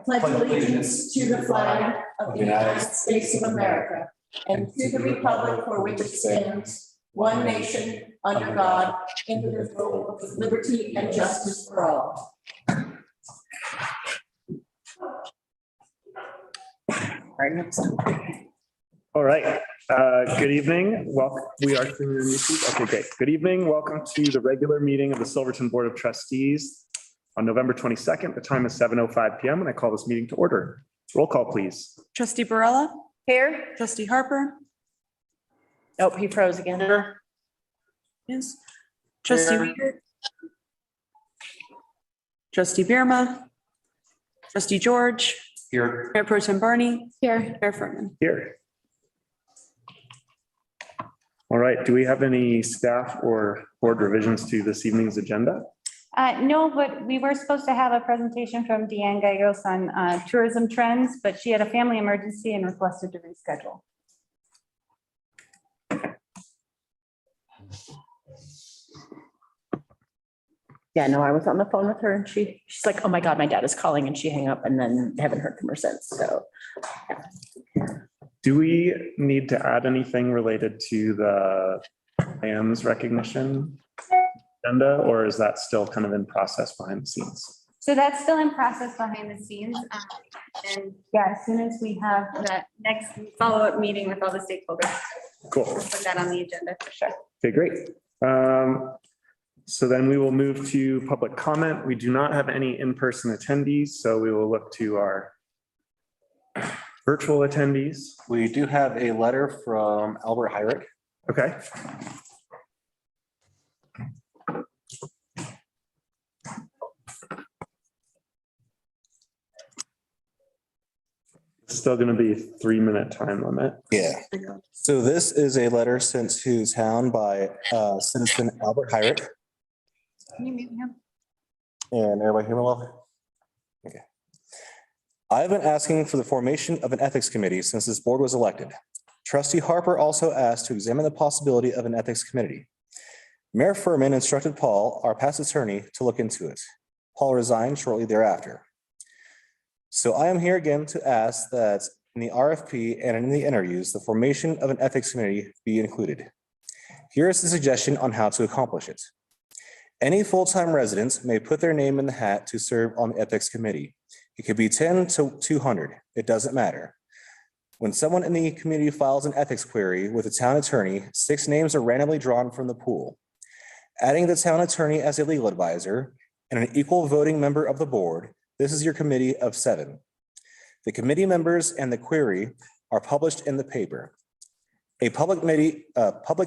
pledge allegiance to the flag of the United States of America and to the republic for which it stands, one nation, under God, indivisible, with liberty and justice for all. All right. Good evening. Welcome. We are seeing your YouTube. Okay, great. Good evening. Welcome to the regular meeting of the Silverton Board of Trustees on November 22nd. The time is 7:05 p.m. and I call this meeting to order. Roll call, please. Trustee Barella. Here. Trustee Harper. Oh, he froze again. Yes. Trustee Weeder. Trustee Bierma. Trustee George. Here. Mayor Pro Tem Barney. Here. Mayor Furman. Here. All right. Do we have any staff or board revisions to this evening's agenda? No, but we were supposed to have a presentation from Deanne Gallegos on tourism trends, but she had a family emergency and requested to reschedule. Yeah, no, I was on the phone with her and she's like, oh my God, my dad is calling, and she hung up and then haven't heard from her since. So. Do we need to add anything related to the PAM's recognition agenda, or is that still kind of in process behind the scenes? So that's still in process behind the scenes. And yeah, as soon as we have that next follow-up meeting with all the stakeholders, Cool. we'll put that on the agenda for sure. Okay, great. So then we will move to public comment. We do not have any in-person attendees, so we will look to our virtual attendees. We do have a letter from Albert Hyrick. Okay. Still going to be 3-minute time limit. Yeah. So this is a letter sent to town by citizen Albert Hyrick. Can you mute him? And everybody hear me well? Okay. I've been asking for the formation of an ethics committee since this board was elected. Trustee Harper also asked to examine the possibility of an ethics committee. Mayor Furman instructed Paul, our past attorney, to look into it. Paul resigned shortly thereafter. So I am here again to ask that in the RFP and in the interviews, the formation of an ethics committee be included. Here is the suggestion on how to accomplish it. Any full-time residents may put their name in the hat to serve on the ethics committee. It could be 10 to 200. It doesn't matter. When someone in the community files an ethics query with a town attorney, 6 names are randomly drawn from the pool. Adding the town attorney as a legal advisor and an equal voting member of the board, this is your committee of 7. The committee members and the query are published in the paper. A public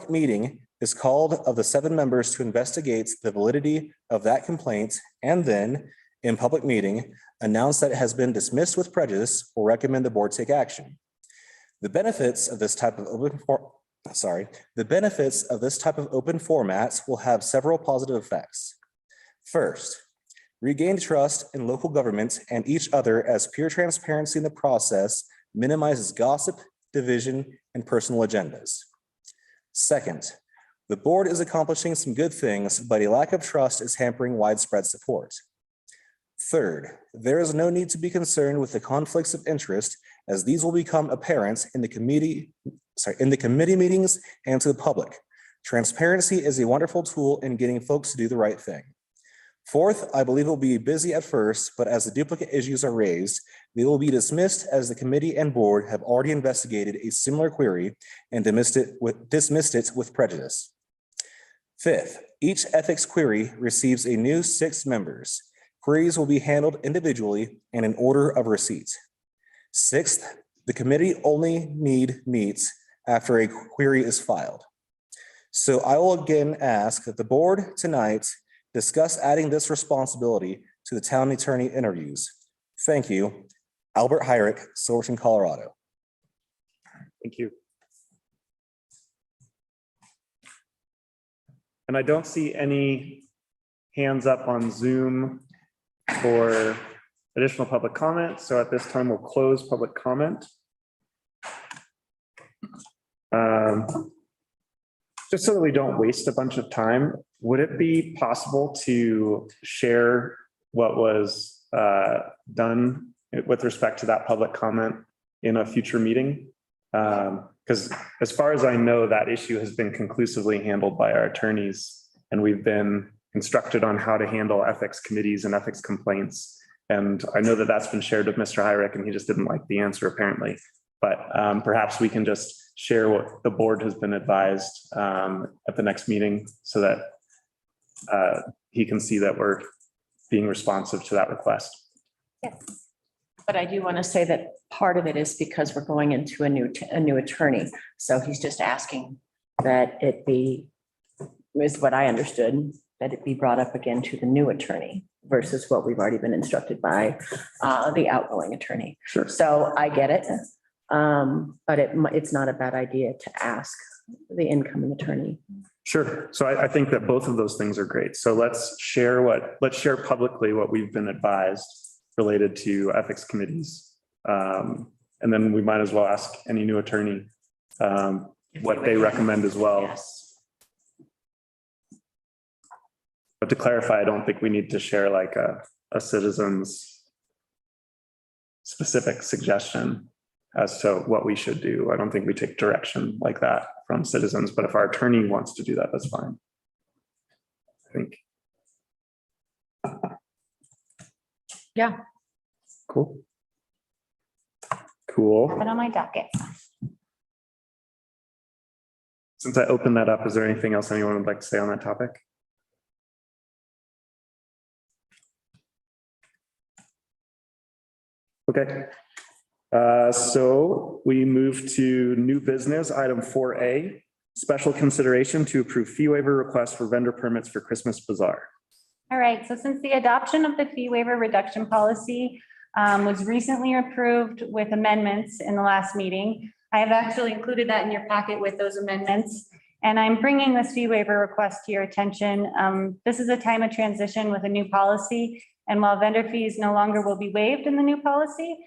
meeting is called of the 7 members to investigate the validity of that complaint, and then in public meeting, announce that it has been dismissed with prejudice or recommend the board take action. The benefits of this type of open format will have several positive effects. First, regain trust in local government and each other, as pure transparency in the process minimizes gossip, division, and personal agendas. Second, the board is accomplishing some good things, but a lack of trust is hampering widespread support. Third, there is no need to be concerned with the conflicts of interest, as these will become apparent in the committee meetings and to the public. Transparency is a wonderful tool in getting folks to do the right thing. Fourth, I believe it will be busy at first, but as the duplicate issues are raised, they will be dismissed, as the committee and board have already investigated a similar query and dismissed it with prejudice. Fifth, each ethics query receives a new 6 members. Queries will be handled individually and in order of receipt. Sixth, the committee only meets after a query is filed. So I will again ask that the board tonight discuss adding this responsibility to the town attorney interviews. Thank you. Albert Hyrick, Silverton, Colorado. Thank you. And I don't see any hands up on Zoom for additional public comment. So at this time, we'll close public comment. Just so that we don't waste a bunch of time, would it be possible to share what was done with respect to that public comment in a future meeting. Because as far as I know, that issue has been conclusively handled by our attorneys, and we've been instructed on how to handle ethics committees and ethics complaints. And I know that that's been shared with Mr. Hyrick, and he just didn't like the answer apparently. But perhaps we can just share what the board has been advised at the next meeting so that he can see that we're being responsive to that request. Yes. But I do want to say that part of it is because we're going into a new attorney. So he's just asking that it be, is what I understood, that it be brought up again to the new attorney versus what we've already been instructed by the outgoing attorney. Sure. So I get it. But it's not a bad idea to ask the incoming attorney. Sure. So I think that both of those things are great. So let's share publicly what we've been advised related to ethics committees. And then we might as well ask any new attorney what they recommend as well. Yes. But to clarify, I don't think we need to share like a citizen's specific suggestion as to what we should do. I don't think we take direction like that from citizens, but if our attorney wants to do that, that's fine. I think. Yeah. Cool. Cool. Put on my docket. Since I opened that up, is there anything else anyone would like to say on that topic? Okay. So we move to new business, item 4A, special consideration to approve fee waiver request for vendor permits for Christmas Bazaar. All right, so since the adoption of the fee waiver reduction policy was recently approved with amendments in the last meeting, I have actually included that in your packet with those amendments. And I'm bringing this fee waiver request to your attention. This is a time of transition with a new policy. And while vendor fees no longer will be waived in the new policy,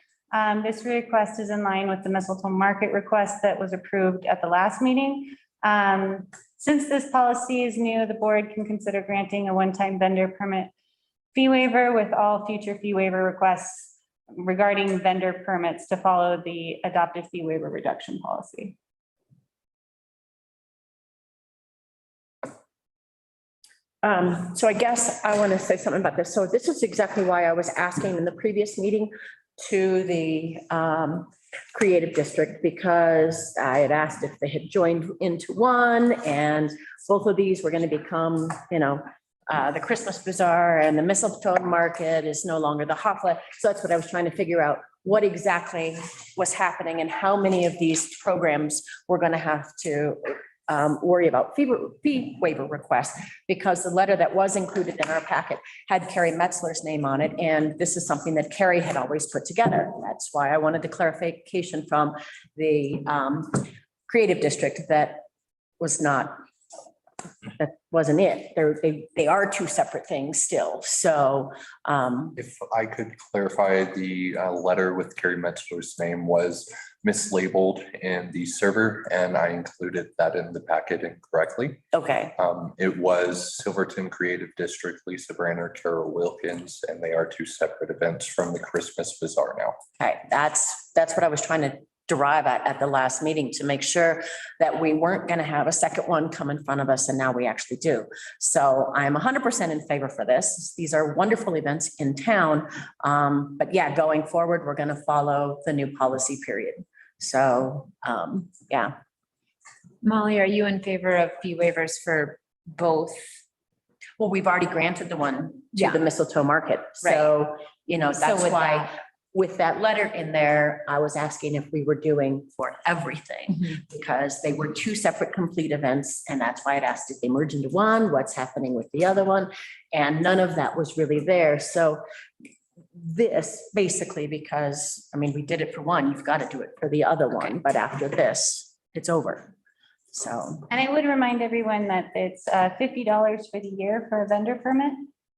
this request is in line with the Mistletoe Market request that was approved at the last meeting. Since this policy is new, the board can consider granting a one-time vendor permit fee waiver with all future fee waiver requests regarding vendor permits to follow the adopted fee waiver reduction policy. So I guess I want to say something about this. So this is exactly why I was asking in the previous meeting to the creative district, because I had asked if they had joined into one, and both of these were going to become, the Christmas Bazaar, and the Mistletoe Market is no longer the Hofla. So that's what I was trying to figure out, what exactly was happening and how many of these programs we're going to have to worry about fee waiver requests, because the letter that was included in our packet had Carrie Metzler's name on it. And this is something that Carrie had always put together. That's why I wanted the clarification from the creative district that wasn't it. They are two separate things still. So if I could clarify, the letter with Carrie Metzler's name was mislabeled in the server, and I included that in the packet incorrectly. okay. It was Silverton Creative District, Lisa Branner, Carol Wilkins, and they are two separate events from the Christmas Bazaar now. Okay, that's what I was trying to derive at the last meeting, to make sure that we weren't going to have a second one come in front of us, and now we actually do. So I'm 100% in favor for this. These are wonderful events in town. But yeah, going forward, we're going to follow the new policy period. So yeah. Molly, are you in favor of fee waivers for both? Well, we've already granted the one to Yeah. the Mistletoe Market. So, that's with why that- with that letter in there, I was asking if we were doing for everything, because they were two separate complete events. And that's why I'd asked if they merge into one, what's happening with the other one. And none of that was really there. So this basically, because we did it for one, you've got to do it for the other one. But after this, it's over. So. And I would remind everyone that it's $50 for the year for a vendor permit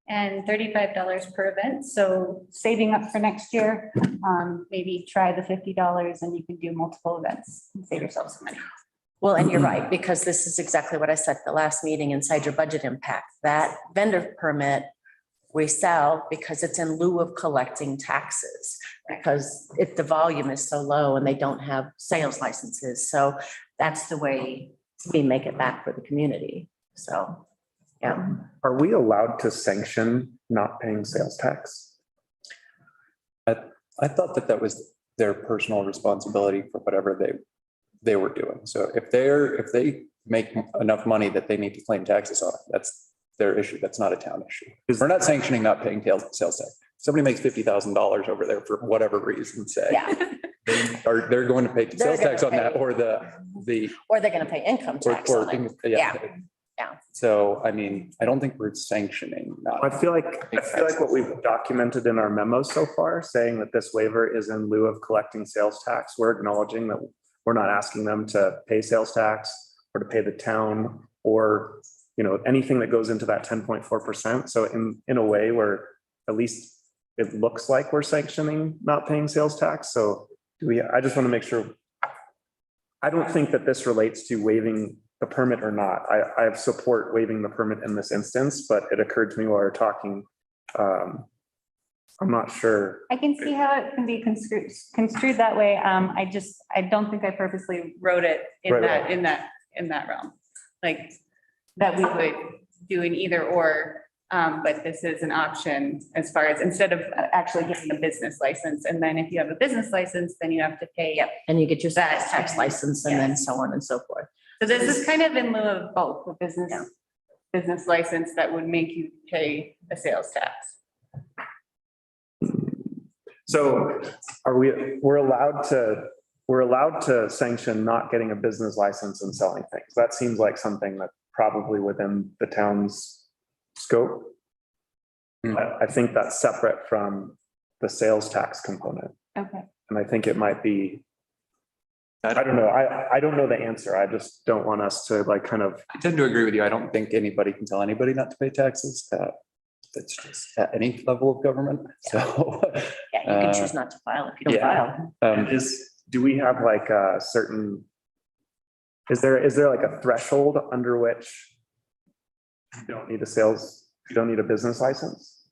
and $35 per event. So saving up for next year, maybe try the $50 and you can do multiple events and save yourself some money. Well, and you're right, because this is exactly what I said at the last meeting inside your budget impact. That vendor permit we sell because it's in lieu of collecting taxes. Because if the volume is so low and they don't have sales licenses, so that's the way we make it back for the community. So, yeah. Are we allowed to sanction not paying sales tax? I thought that that was their personal responsibility for whatever they were doing. So if they make enough money that they need to claim taxes on it, that's their issue. That's not a town issue. We're not sanctioning not paying sales tax. Somebody makes $50,000 over there for whatever reason, say. Yeah. They're going to pay sales tax on that, or the. Or they're gonna pay income tax or on it. yeah. Yeah. So, I mean, I don't think we're sanctioning. I feel like what we've documented in our memo so far, saying that this waiver is in lieu of collecting sales tax, we're acknowledging that we're not asking them to pay sales tax or to pay the town or, anything that goes into that 10.4%. So in a way where at least it looks like we're sanctioning not paying sales tax. So I just want to make sure. I don't think that this relates to waiving the permit or not. I support waiving the permit in this instance, but it occurred to me while we were talking. I'm not sure. I can see how it can be construed that way. I don't think I purposely wrote it in that realm. Like that we would do an either or, but this is an option as far as instead of actually getting a business license. And then if you have a business license, then you have to pay. Yep. And you get your That tax license and then so on and so forth. So this is kind of in lieu of both, the business license that would make you pay a sales tax. So we're allowed to sanction not getting a business license and selling things. That seems like something that's probably within the town's scope. I think that's separate from the sales tax component. Okay. And I think it might be, I don't know. I don't know the answer. I just don't want us to I tend to agree with you. I don't think anybody can tell anybody not to pay taxes. That's just at any level of government. So. Yeah, you can choose not to file if you don't file. Do we have like a certain, is there like a threshold under which you don't need a business license?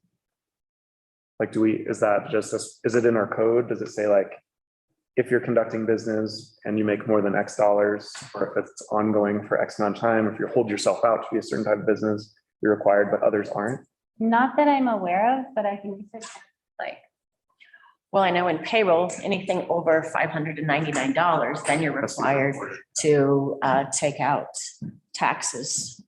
Like, is it in our code? Does it say like, if you're conducting business and you make more than X dollars, or if it's ongoing for X amount of time, if you hold yourself out to be a certain type of business, you're required, but others aren't? Not that I'm aware of, but I can research like. Well, I know in payroll, anything over $599, then you're required to take out taxes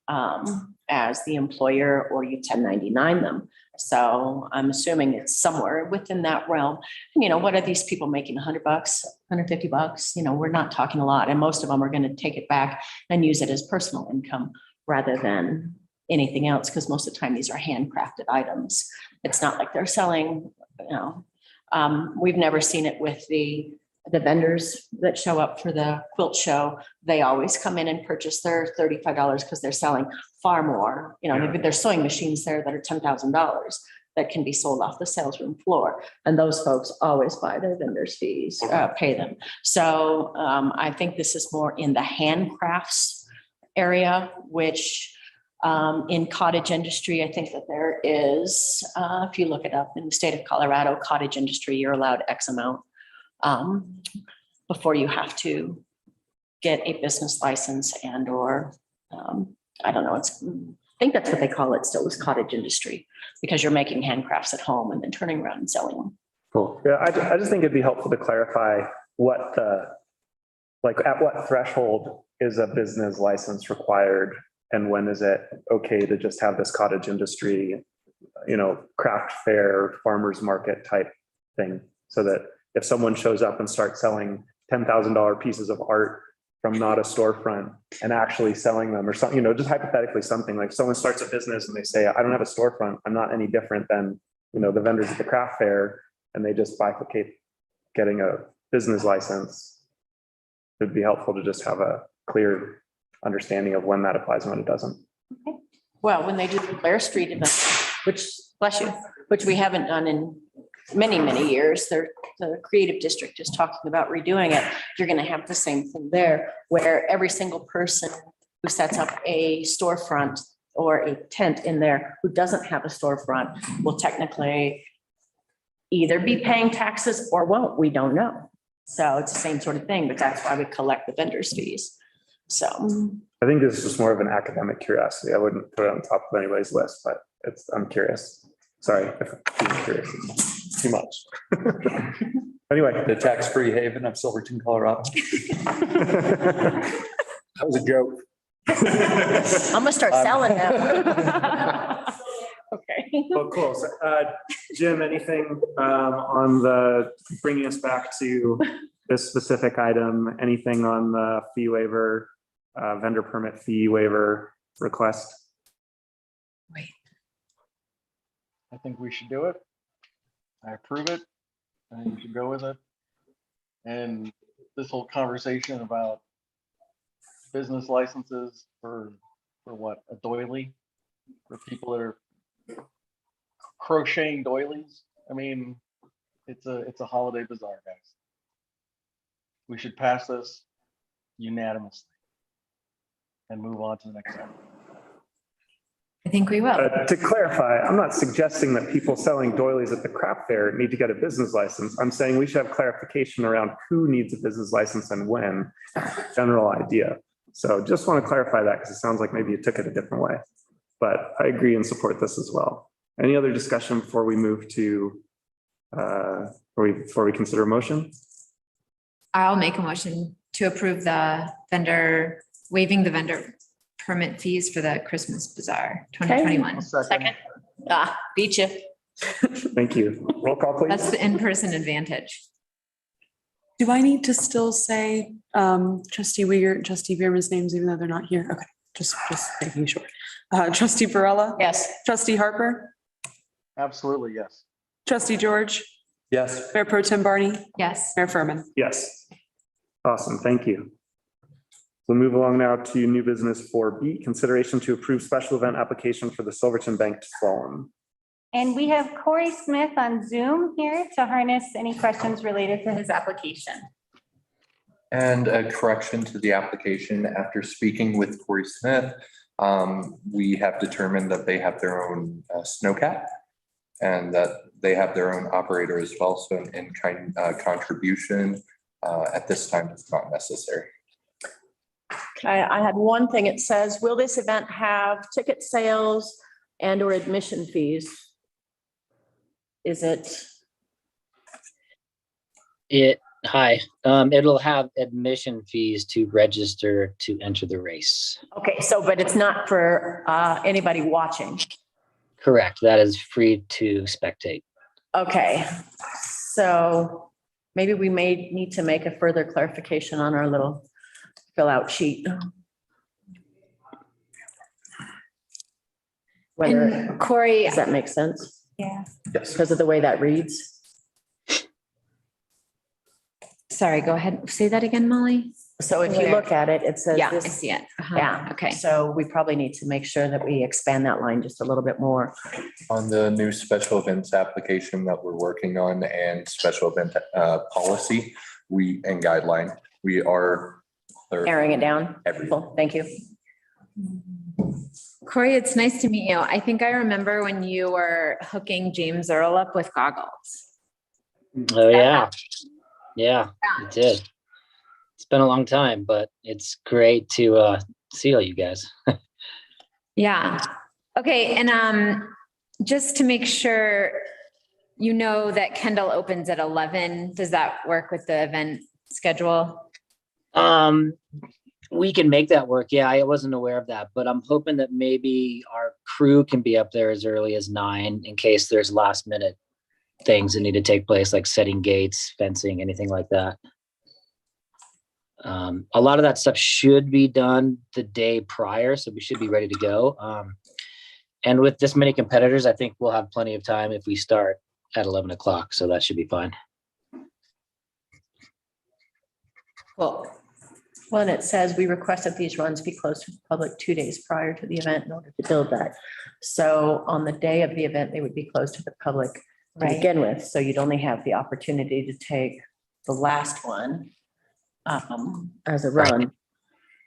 as the employer, or you 1099 them. So I'm assuming it's somewhere within that realm. What are these people making? $100, $150? We're not talking a lot. And most of them are going to take it back and use it as personal income rather than anything else, because most of the time these are handcrafted items. It's not like they're selling, we've never seen it with the vendors that show up for the quilt show. They always come in and purchase their $35 because they're selling far more. Maybe there's sewing machines there that are $10,000 that can be sold off the sales room floor. And those folks always buy their vendors fees, pay them. So I think this is more in the handcrafts area, which in cottage industry, I think that there is, if you look it up in the state of Colorado, cottage industry, you're allowed X amount before you have to get a business license and or I don't know, I think that's what they call it still, is cottage industry, because you're making handcrafts at home and then turning around and selling them. Cool. Yeah, I just think it'd be helpful to clarify at what threshold is a business license required, and when is it okay to just have this cottage industry, craft fair, farmer's market type thing, so that if someone shows up and starts selling $10,000 pieces of art from not a storefront and actually selling them or something, just hypothetically something, like someone starts a business and they say, I don't have a storefront, I'm not any different than, the vendors at the craft fair, and they just bifurcate getting a business license. It'd be helpful to just have a clear understanding of when that applies and when it doesn't. Okay. Well, when they do the Blair Street event, which we haven't done in many, many years, the creative district is talking about redoing it. You're going to have the same thing there, where every single person who sets up a storefront or a tent in there who doesn't have a storefront will technically either be paying taxes or won't, we don't know. So it's the same sort of thing, but that's why we collect the vendor's fees. So, I think this is just more of an academic curiosity. I wouldn't put it on top of anybody's list, but I'm curious. Sorry if being curious is too much. Anyway. The tax-free haven of Silverton, Colorado. That was a joke. I'm gonna start selling them. Okay. Well, cool. So, Jim, anything on the, bringing us back to this specific item, anything on the fee waiver, vendor permit fee waiver request? I think we should do it. I approve it. I think we should go with it. And this whole conversation about business licenses for what, a doily? For people that are crocheting doilies? I mean, it's a holiday bazaar, guys. We should pass this unanimously and move on to the next one. I think we will. To clarify, I'm not suggesting that people selling doilies at the craft fair need to get a business license. I'm saying we should have clarification around who needs a business license and when, general idea. So just want to clarify that because it sounds like maybe you took it a different way. But I agree and support this as well. Any other discussion before we move to, before we consider a motion? I'll make a motion to approve the vendor, waiving the vendor permit fees for the Christmas Bazaar 2021. Second. Beat you. Thank you. Roll call, please. That's the in-person advantage. Do I need to still say trustee Uyghur, trustee Bierman's names, even though they're not here? Okay, just making sure. Trustee Barella? Yes. Trustee Harper? Absolutely, yes. Trustee George? Yes. Mayor Pro Tem Barney? Yes. Mayor Furman? Yes. Awesome. Thank you. We'll move along now to new business 4B, consideration to approve special event application for the Silverton Banked Forum. And we have Corey Smith on Zoom here to harness any questions related to his application. And a correction to the application, after speaking with Corey Smith, we have determined that they have their own snowcat and that they have their own operator as well. So an in-kind contribution at this time is not necessary. Okay, I had one thing. It says, will this event have ticket sales and or admission fees? Is it? It'll have admission fees to register to enter the race. Okay, so, but it's not for anybody watching. Correct. That is free to spectate. Okay, so maybe we may need to make a further clarification on our little fill out sheet. Whether, And Corey, does that make sense? Yeah. Yes. Because of the way that reads? sorry, go ahead. Say that again, Molly. So if you look at it, it says Yeah, I this. see it. Uh-huh. Yeah. Okay. So we probably need to make sure that we expand that line just a little bit more. On the new special events application that we're working on and special event policy, and guideline, we are Narrowing it down. everything. Cool, thank you. Corey, it's nice to meet you. I think I remember when you were hooking James Earl up with goggles. Oh, yeah. Yeah, it did. It's been a long time, but it's great to see all you guys. Yeah. Okay. And just to make sure, you know that Kendall opens at 11. Does that work with the event schedule? We can make that work. Yeah, I wasn't aware of that, but I'm hoping that maybe our crew can be up there as early as 9 in case there's last minute things that need to take place, like setting gates, fencing, anything like that. A lot of that stuff should be done the day prior, so we should be ready to go. And with this many competitors, I think we'll have plenty of time if we start at 11 o'clock, so that should be fine. Cool. Well, and it says we request that these runs be closed to the public 2 days prior to the event in order to build that. So on the day of the event, they would be closed to the public to Right. begin with. So you'd only have the opportunity to take the last one as a run.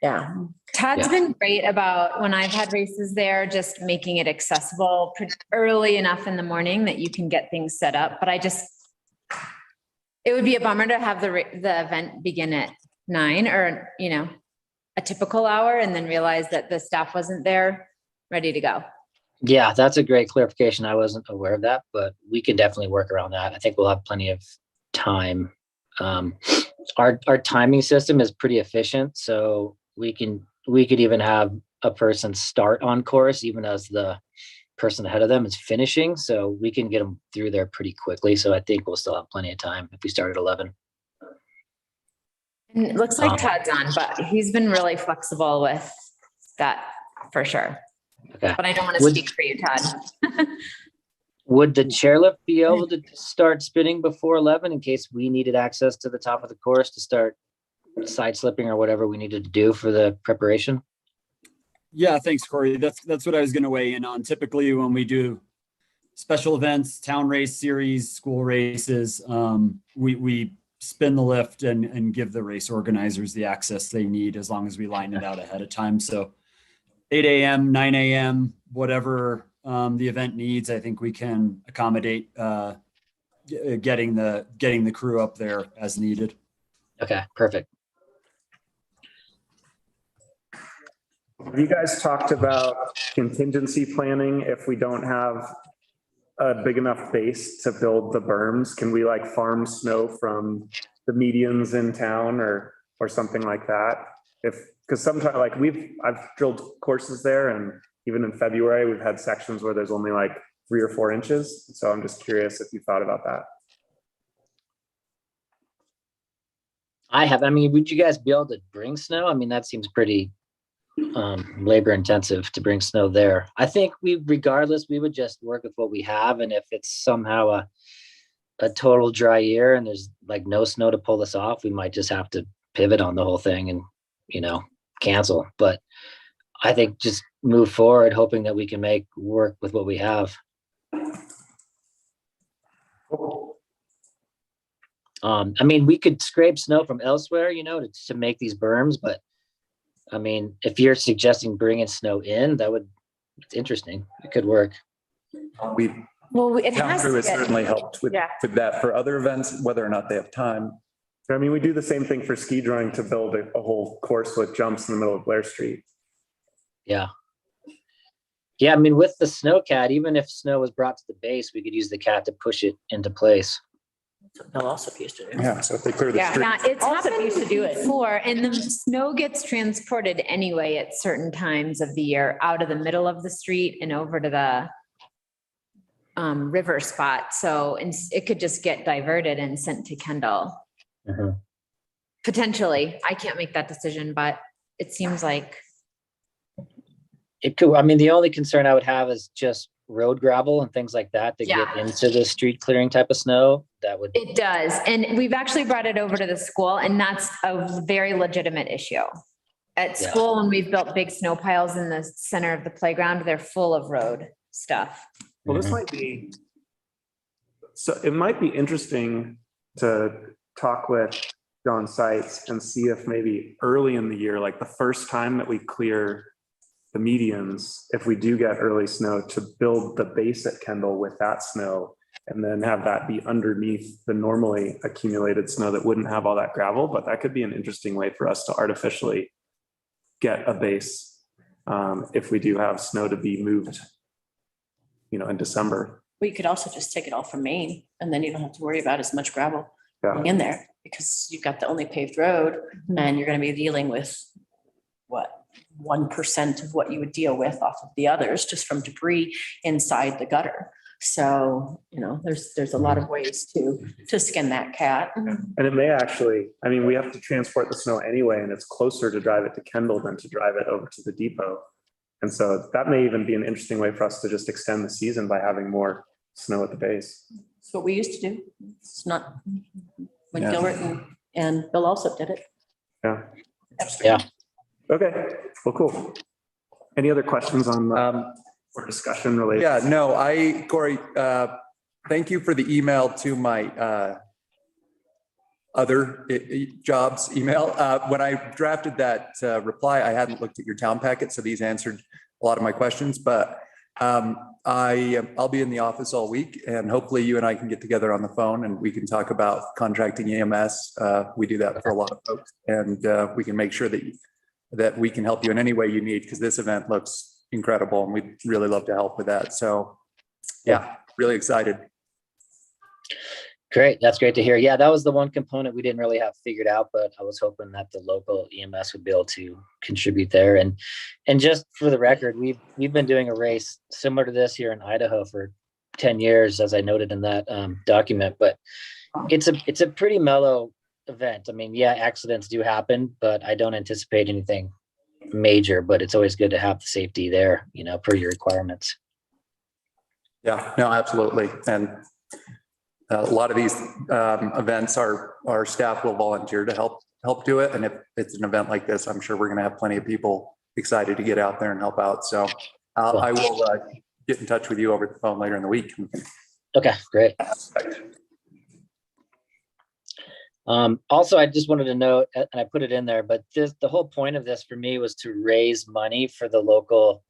Yeah. Todd's Yeah. been great about when I've had races there, just making it accessible early enough in the morning that you can get things set up. But it would be a bummer to have the event begin at 9 or, a typical hour and then realize that the staff wasn't there ready to go. Yeah, that's a great clarification. I wasn't aware of that, but we can definitely work around that. I think we'll have plenty of time. Our timing system is pretty efficient, so we could even have a person start on course even as the person ahead of them is finishing, so we can get them through there pretty quickly. So I think we'll still have plenty of time if we start at 11. And it looks like Todd's on, but he's been really flexible with that for sure. Okay. But I don't want to speak for you, Todd. Would the chairlift be able to start spinning before 11 in case we needed access to the top of the course to start side slipping or whatever we needed to do for the preparation? Yeah, thanks, Corey. That's what I was going to weigh in on. Typically, when we do special events, town race series, school races, we spin the lift and give the race organizers the access they need as long as we line it out ahead of time. So 8 a.m., 9 a.m., whatever the event needs, I think we can accommodate getting the crew up there as needed. Okay, perfect. Have you guys talked about contingency planning if we don't have a big enough base to build the berms? Can we like farm snow from the medians in town or something like that? Because sometimes like I've drilled courses there, and even in February, we've had sections where there's only like 3 or 4 inches. So I'm just curious if you thought about that. I mean, would you guys be able to bring snow? I mean, that seems pretty labor intensive to bring snow there. I think regardless, we would just work with what we have. And if it's somehow a total dry year and there's like no snow to pull us off, we might just have to pivot on the whole thing and, cancel. But I think just move forward, hoping that we can make work with what we have. I mean, we could scrape snow from elsewhere, to make these berms, but I mean, if you're suggesting bringing snow in, it's interesting. It could work. It Town has crew to has get, certainly helped with that for other events, whether or not they have time. I mean, we do the same thing for ski drawing to build a whole course with jumps in the middle of Blair Street. Yeah. Yeah, I mean, with the snow cat, even if snow was brought to the base, we could use the cat to push it into place. They'll also be used to do. Yeah, so if they clear the street. yeah, it's Also happened used to do it. before, and the snow gets transported anyway at certain times of the year out of the middle of the street and over to the river spot. So it could just get diverted and sent to Kendall. Mhm. Potentially. I can't make that decision, but it seems like. It could, I mean, the only concern I would have is just road gravel and things like that to Yeah. get into the street clearing type of snow. That would, It does. And we've actually brought it over to the school, and that's a very legitimate issue. At Yeah. school, when we've built big snow piles in the center of the playground, they're full of road stuff. Well, this might be, so it might be interesting to talk with John Seitz and see if maybe early in the year, like the first time that we clear the medians, if we do get early snow, to build the base at Kendall with that snow and then have that be underneath the normally accumulated snow that wouldn't have all that gravel. But that could be an interesting way for us to artificially get a base if we do have snow to be moved, in December. We could also just take it all from Maine, and then you don't have to worry about as much gravel Yeah. in there because you've got the only paved road, and you're going to be dealing with 1% of what you would deal with off of the others, just from debris inside the gutter. So, there's a lot of ways to skin that cat. And it may actually, I mean, we have to transport the snow anyway, and it's closer to drive it to Kendall than to drive it over to the depot. And so that may even be an interesting way for us to just extend the season by having more snow at the base. It's what we used to do. It's not, when Yeah. Gilbert and Bill also did it. Yeah. yeah. Okay, well, cool. Any other questions on or discussion related? Yeah, no, Corey, thank you for the email to my other jobs email. When I drafted that reply, I hadn't looked at your town packet, so these answered a lot of my questions, but I'll be in the office all week, and hopefully you and I can get together on the phone and we can talk about contracting EMS. We do that for a lot of folks, and we can make sure that we can help you in any way you need, because this event looks incredible and we'd really love to help with that. So yeah, really excited. Great. That's great to hear. Yeah, that was the one component we didn't really have figured out, but I was hoping that the local EMS would be able to contribute there. And just for the record, we've been doing a race similar to this here in Idaho for 10 years, as I noted in that document, but it's a pretty mellow event. I mean, yeah, accidents do happen, but I don't anticipate anything major, but it's always good to have the safety there, per your requirements. Yeah, no, absolutely. And a lot of these events, our staff will volunteer to help do it. And if it's an event like this, I'm sure we're going to have plenty of people excited to get out there and help out. So I will get in touch with you over the phone later in the week. Okay, great. Also, I just wanted to note, and I put it in there, but the whole point of this for me was to raise money for the local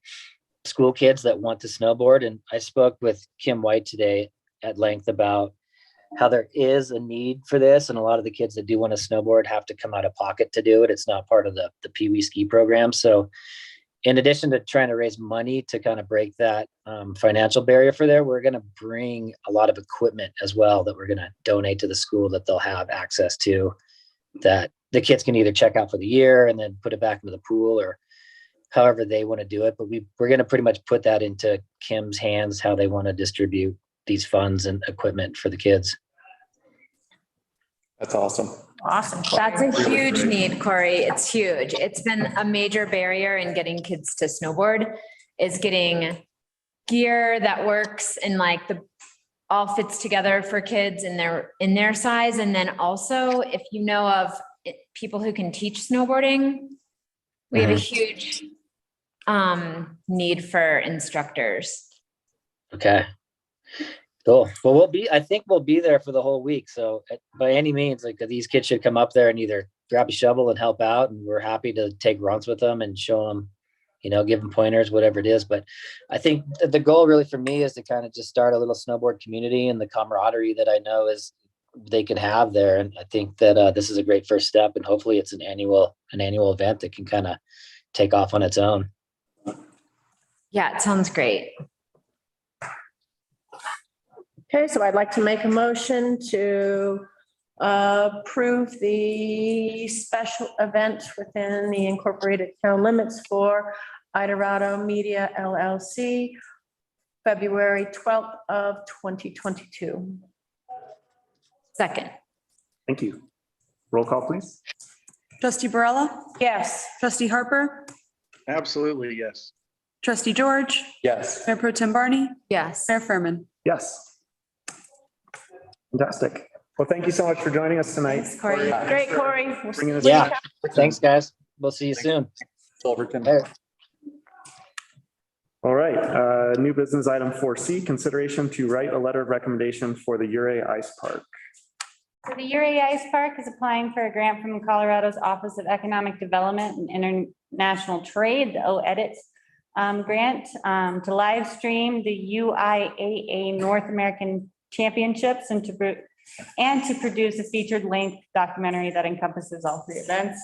school kids that want to snowboard. And I spoke with Kim White today at length about how there is a need for this. And a lot of the kids that do want to snowboard have to come out of pocket to do it. It's not part of the Pee Wee ski program. So in addition to trying to raise money to kind of break that financial barrier for there, we're going to bring a lot of equipment as well that we're going to donate to the school that they'll have access to, that the kids can either check out for the year and then put it back into the pool, or however they want to do it. But we're going to pretty much put that into Kim's hands, how they want to distribute these funds and equipment for the kids. That's awesome. Awesome. That's a huge need, Corey. It's huge. It's been a major barrier in getting kids to snowboard, is getting gear that works and all fits together for kids in their size. And then also, if you know of people who can teach snowboarding, we have a huge need for instructors. Okay. Cool. Well, I think we'll be there for the whole week. So by any means, these kids should come up there and either grab a shovel and help out. And we're happy to take runs with them and show them, give them pointers, whatever it is. But I think the goal really for me is to kind of just start a little snowboard community and the camaraderie that I know is they can have there. And I think that this is a great first step, and hopefully it's an annual event that can kind of take off on its own. Yeah, it sounds great. Okay, so I'd like to make a motion to approve the special event within the incorporated town limits for Idarado Media LLC, February 12th of 2022. Second. Thank you. Roll call, please. Trustee Barella, Yes. trustee Harper, Absolutely, yes. trustee George, Yes. Mayor Pro Tem Barney, Yes. Mayor Furman. Yes. Fantastic. Well, thank you so much for joining us tonight. Thanks, Corey. Great, Corey. Bringing us- Yeah. Thanks, guys. We'll see you soon. Silverton. Hey. All right, new business item 4C, consideration to write a letter of recommendation for the Ouray Ice Park. So the Ouray Ice Park is applying for a grant from Colorado's Office of Economic Development and International Trade, the OEDIT grant, to live stream the UIAA North American Championships and to produce a featured length documentary that encompasses all three events.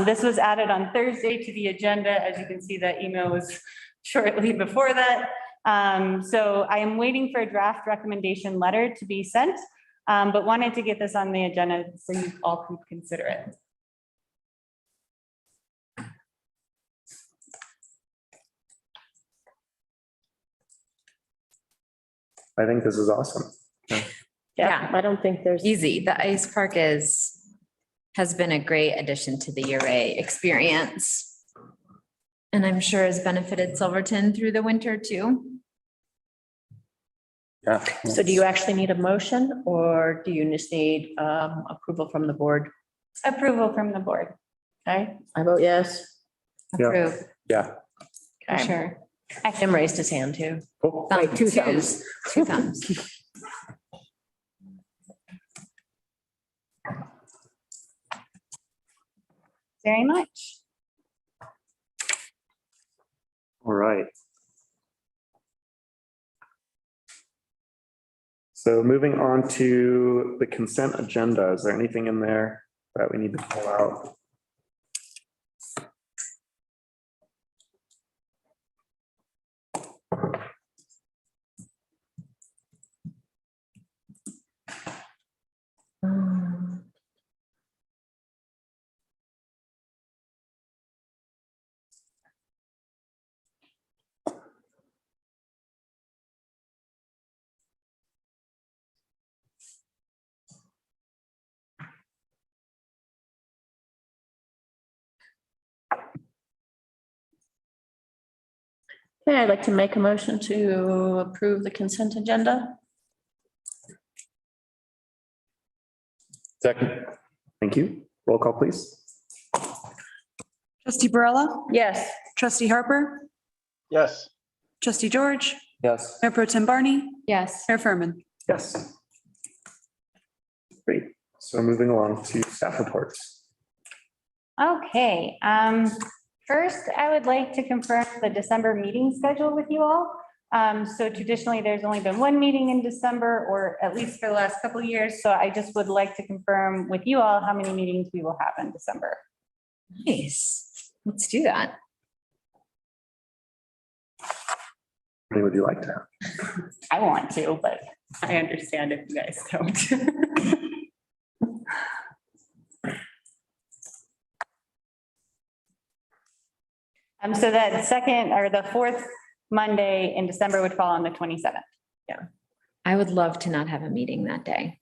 This was added on Thursday to the agenda. As you can see, that email was shortly before that. So I am waiting for a draft recommendation letter to be sent, but wanted to get this on the agenda so you all can consider it. I think this is awesome. Yeah, I don't think there's. Easy. The ice park has been a great addition to the Ouray experience. And I'm sure has benefited Silverton through the winter too. Yeah. So do you actually need a motion, or do you just need approval from the board? Approval from the board. Okay, I vote yes. Yeah. Approve, Yeah. for Okay. sure. Tim raised his hand too. Cool. Wait, two Thumbs. thumbs. Two thumbs. very much. All right. So moving on to the consent agenda, is there anything in there that we need to pull out? Okay, I'd like to make a motion to approve the consent agenda. Second. Thank you. Roll call, please. Trustee Barella, Yes. trustee Harper, Yes. trustee George, Yes. Mayor Pro Tem Barney, Yes. Mayor Furman. Yes. Great. So moving along to staff reports. Okay, first, I would like to confirm the December meeting schedule with you all. So traditionally, there's only been one meeting in December, or at least for the last couple of years. So I just would like to confirm with you all how many meetings we will have in December. Nice. Let's do that. How many would you like to have? I want to, but I understand if you guys don't. So that second or the fourth Monday in December would fall on the 27th. I would love to not have a meeting that day.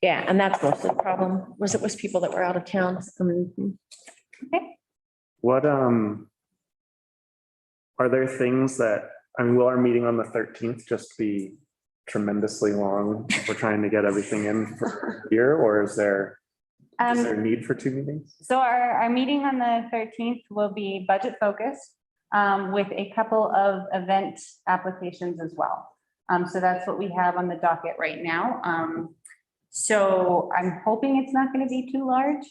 Yeah, and that's most of the problem, was it was people that were out of town. What, are there things that, I mean, will our meeting on the 13th just be tremendously long? If we're trying to get everything in for here, or is there a need for two meetings? So our meeting on the 13th will be budget focused with a couple of event applications as well. So that's what we have on the docket right now. So I'm hoping it's not going to be too large.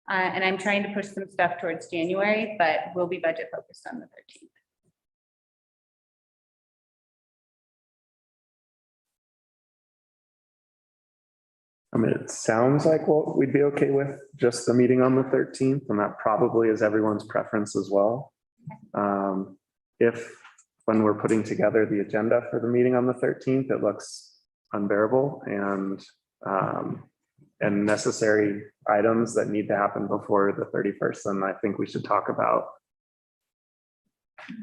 And I'm trying to push some stuff towards January, but we'll be budget focused on the 13th. I mean, it sounds like what we'd be okay with just the meeting on the 13th, and that probably is everyone's preference as well. If, when we're putting together the agenda for the meeting on the 13th, it looks unbearable and necessary items that need to happen before the 31st, then I think we should talk about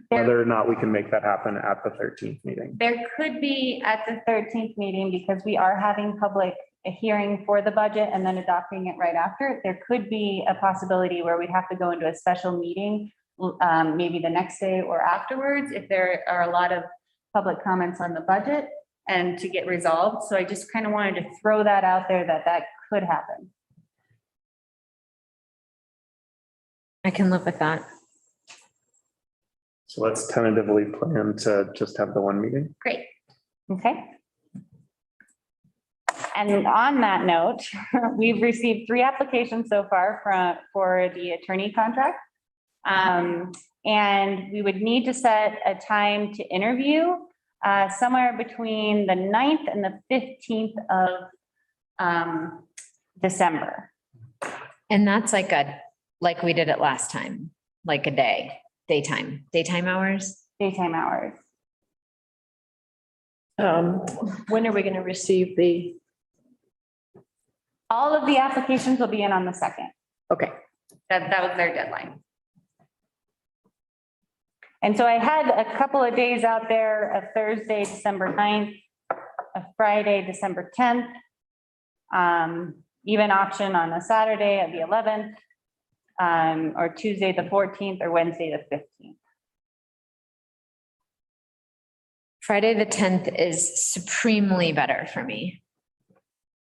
whether or not we can make that happen at the 13th meeting. There could be at the 13th meeting, because we are having a hearing for the budget and then adopting it right after. There could be a possibility where we'd have to go into a special meeting, maybe the next day or afterwards, if there are a lot of public comments on the budget and to get resolved. So I just kind of wanted to throw that out there that could happen. I can live with that. So let's tentatively plan to just have the one meeting. Great. Okay. And on that note, we've received 3 applications so far for the attorney contract. And we would need to set a time to interview somewhere between the 9th and the 15th of December. And that's like we did it last time, like a daytime hours. Daytime hours. When are we going to receive All of the applications will be in on the 2nd. okay. That was their deadline. And so I had a couple of days out there, a Thursday, December 9th, a Friday, December 10th, even option on a Saturday at the 11th, or Tuesday, the 14th, or Wednesday, the 15th. Friday, the 10th is supremely better for me.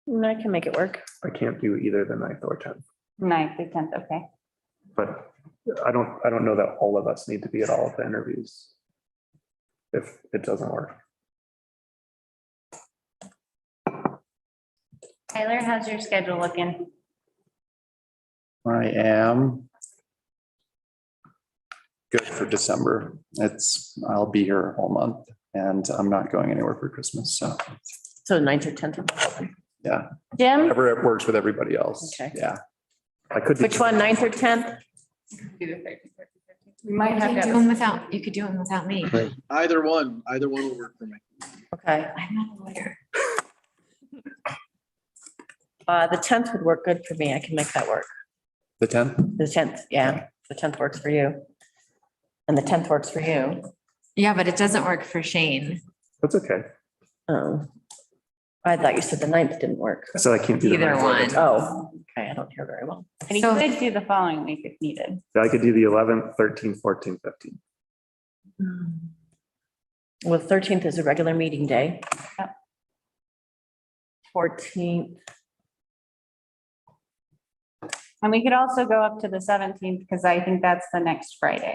I can make it work. I can't do either the 9th or 10th, 9th, the 10th, okay. but I don't know that all of us need to be at all of the interviews if it doesn't work. Tyler, how's your schedule looking? I am good for December. I'll be here all month and I'm not going anywhere for Christmas. So, So 9th or 10th. yeah, Jim, whatever it works with everybody else. Okay. Yeah. I could. do- which one, 9th or 10th? We might You have could do to. them without, you could do them without me. Either one will work for me. Okay, I'm not a lawyer. the 10th would work good for me. I can make that work. The 10th? The 10th, yeah, the 10th works for you. And the 10th works for you. Yeah, but it doesn't work for Shane. That's okay. Oh, I thought you said the 9th didn't work. I said I can't do the Either 9th or the one. 10th. Oh, okay, I don't hear very well. And you So- could do the following week if needed. I could do the 11th, 13th, 14th, 15th. Well, 13th is a regular meeting day. Yep. 14th, And we could also go up to the 17th because I think that's the next Friday.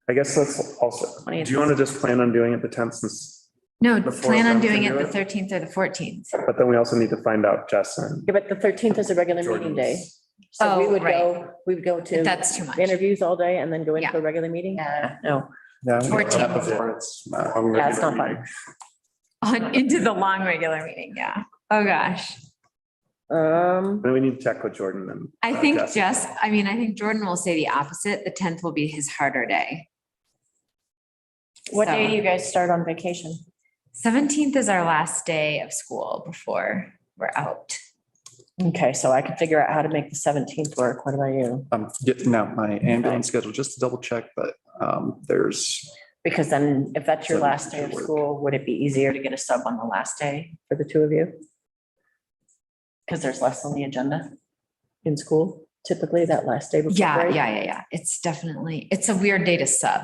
I guess let's also, 20th. do you want to just plan on doing it the 10th since, No, Before plan on them can doing it do the it? 13th or the 14th. but then we also need to find out Jess and yeah, but the 13th is a regular meeting day. Jordan's. So we Oh, would right. go, we would go to That's too much. interviews all day and then go into Yeah. a regular meeting? Yeah. No, Yeah. we got that 14th. before. It's not- yeah, it's not fun. On into the long regular meeting, yeah. Oh, gosh. Then we need to check with Jordan and. I think Jess. I think Jordan will say the opposite. The 10th will be his harder day. What day So- do you guys start on vacation? 17th is our last day of school before we're out. Okay, so I can figure out how to make the 17th work. What about you? I'm getting out my ambulance schedule just to double check, but there's, Because then if that's your last day of 17th would work. school, would it be easier to get a sub on the last day for the two of you? Because there's less on the agenda in school, typically that last day before Yeah, break. yeah. It's a weird day to sub.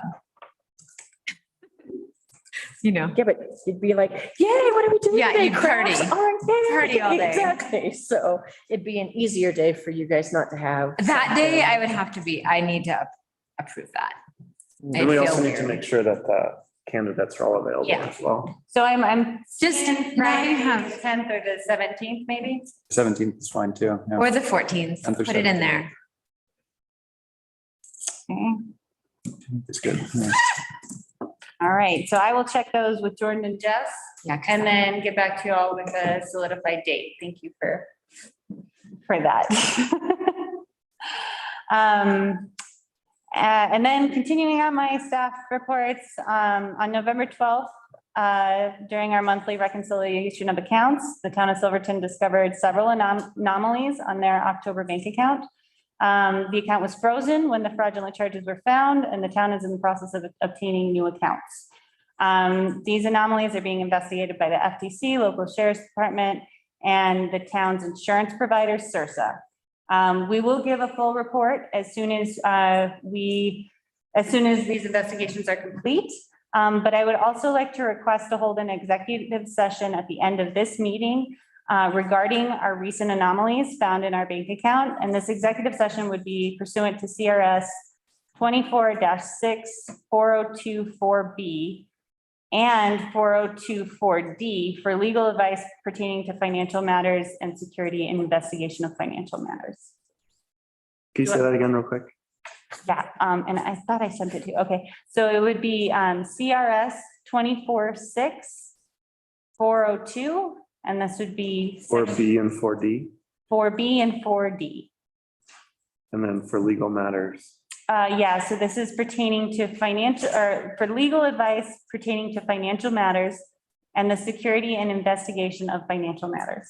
You know, Yeah, but you'd be like, yay, what are we doing Yeah, today? you'd party. Crafts aren't there." Party all day. Exactly. So it'd be an easier day for you guys not to have. that day something. I would have to be, I need to approve that. And I'd we feel also need to weird. make sure that the candidates are all available Yeah. as well. So I'm Just saying now you Friday, have- the 10th or the 17th, maybe? 17th is fine too. Yeah. Or the 14th, 10th or put it in 17th. there. Okay. It's good. Yeah. All right, so I will check those with Jordan and Jess Yeah. 'cause and then get back to you all with a solidified date. Thank you for that. And then continuing on my staff reports, on November 12th, during our monthly reconciliation of accounts, the town of Silverton discovered several anomalies on their October bank account. The account was frozen when the fraudulent charges were found, and the town is in the process of obtaining new accounts. These anomalies are being investigated by the FTC, local sheriff's department, and the town's insurance provider, CIRSA. We will give a full report as soon as these investigations are complete. But I would also like to request to hold an executive session at the end of this meeting regarding our recent anomalies found in our bank account. And this executive session would be pursuant to CRS 24-64024B and 4024D for legal advice pertaining to financial matters and security and investigation of financial matters. Can you say that again real quick? Yeah, and I thought I sent it to you. Okay, so it would be CRS 24-64024, and this would be 4B and 4D, 4B and 4D. and then for legal matters. Yeah, so this is pertaining to financial, or for legal advice pertaining to financial matters and the security and investigation of financial matters.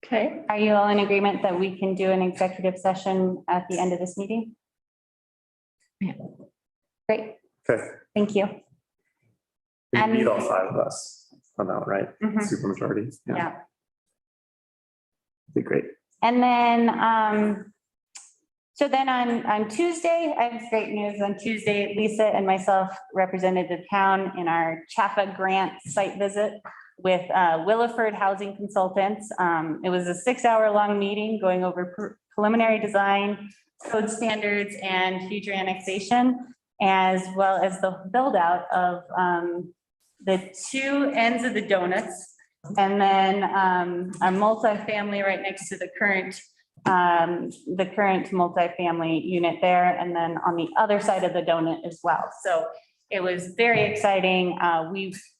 Okay, Are you all in agreement that we can do an executive session at the end of this meeting? Yeah. Great, Okay, thank you. we And- need all five of us on that, right? Mhm. Super majority. Yeah. Be great. And then, so then on Tuesday, I have great news. On Tuesday, Lisa and myself represented the town in our CHAPA grant site visit. with Williford Housing Consultants. It was a 6-hour-long meeting going over preliminary design, code standards, and future annexation, as well as the build out of the two ends of the donuts. And then a multifamily right next to the current multifamily unit there. And then on the other side of the donut as well. So it was very exciting.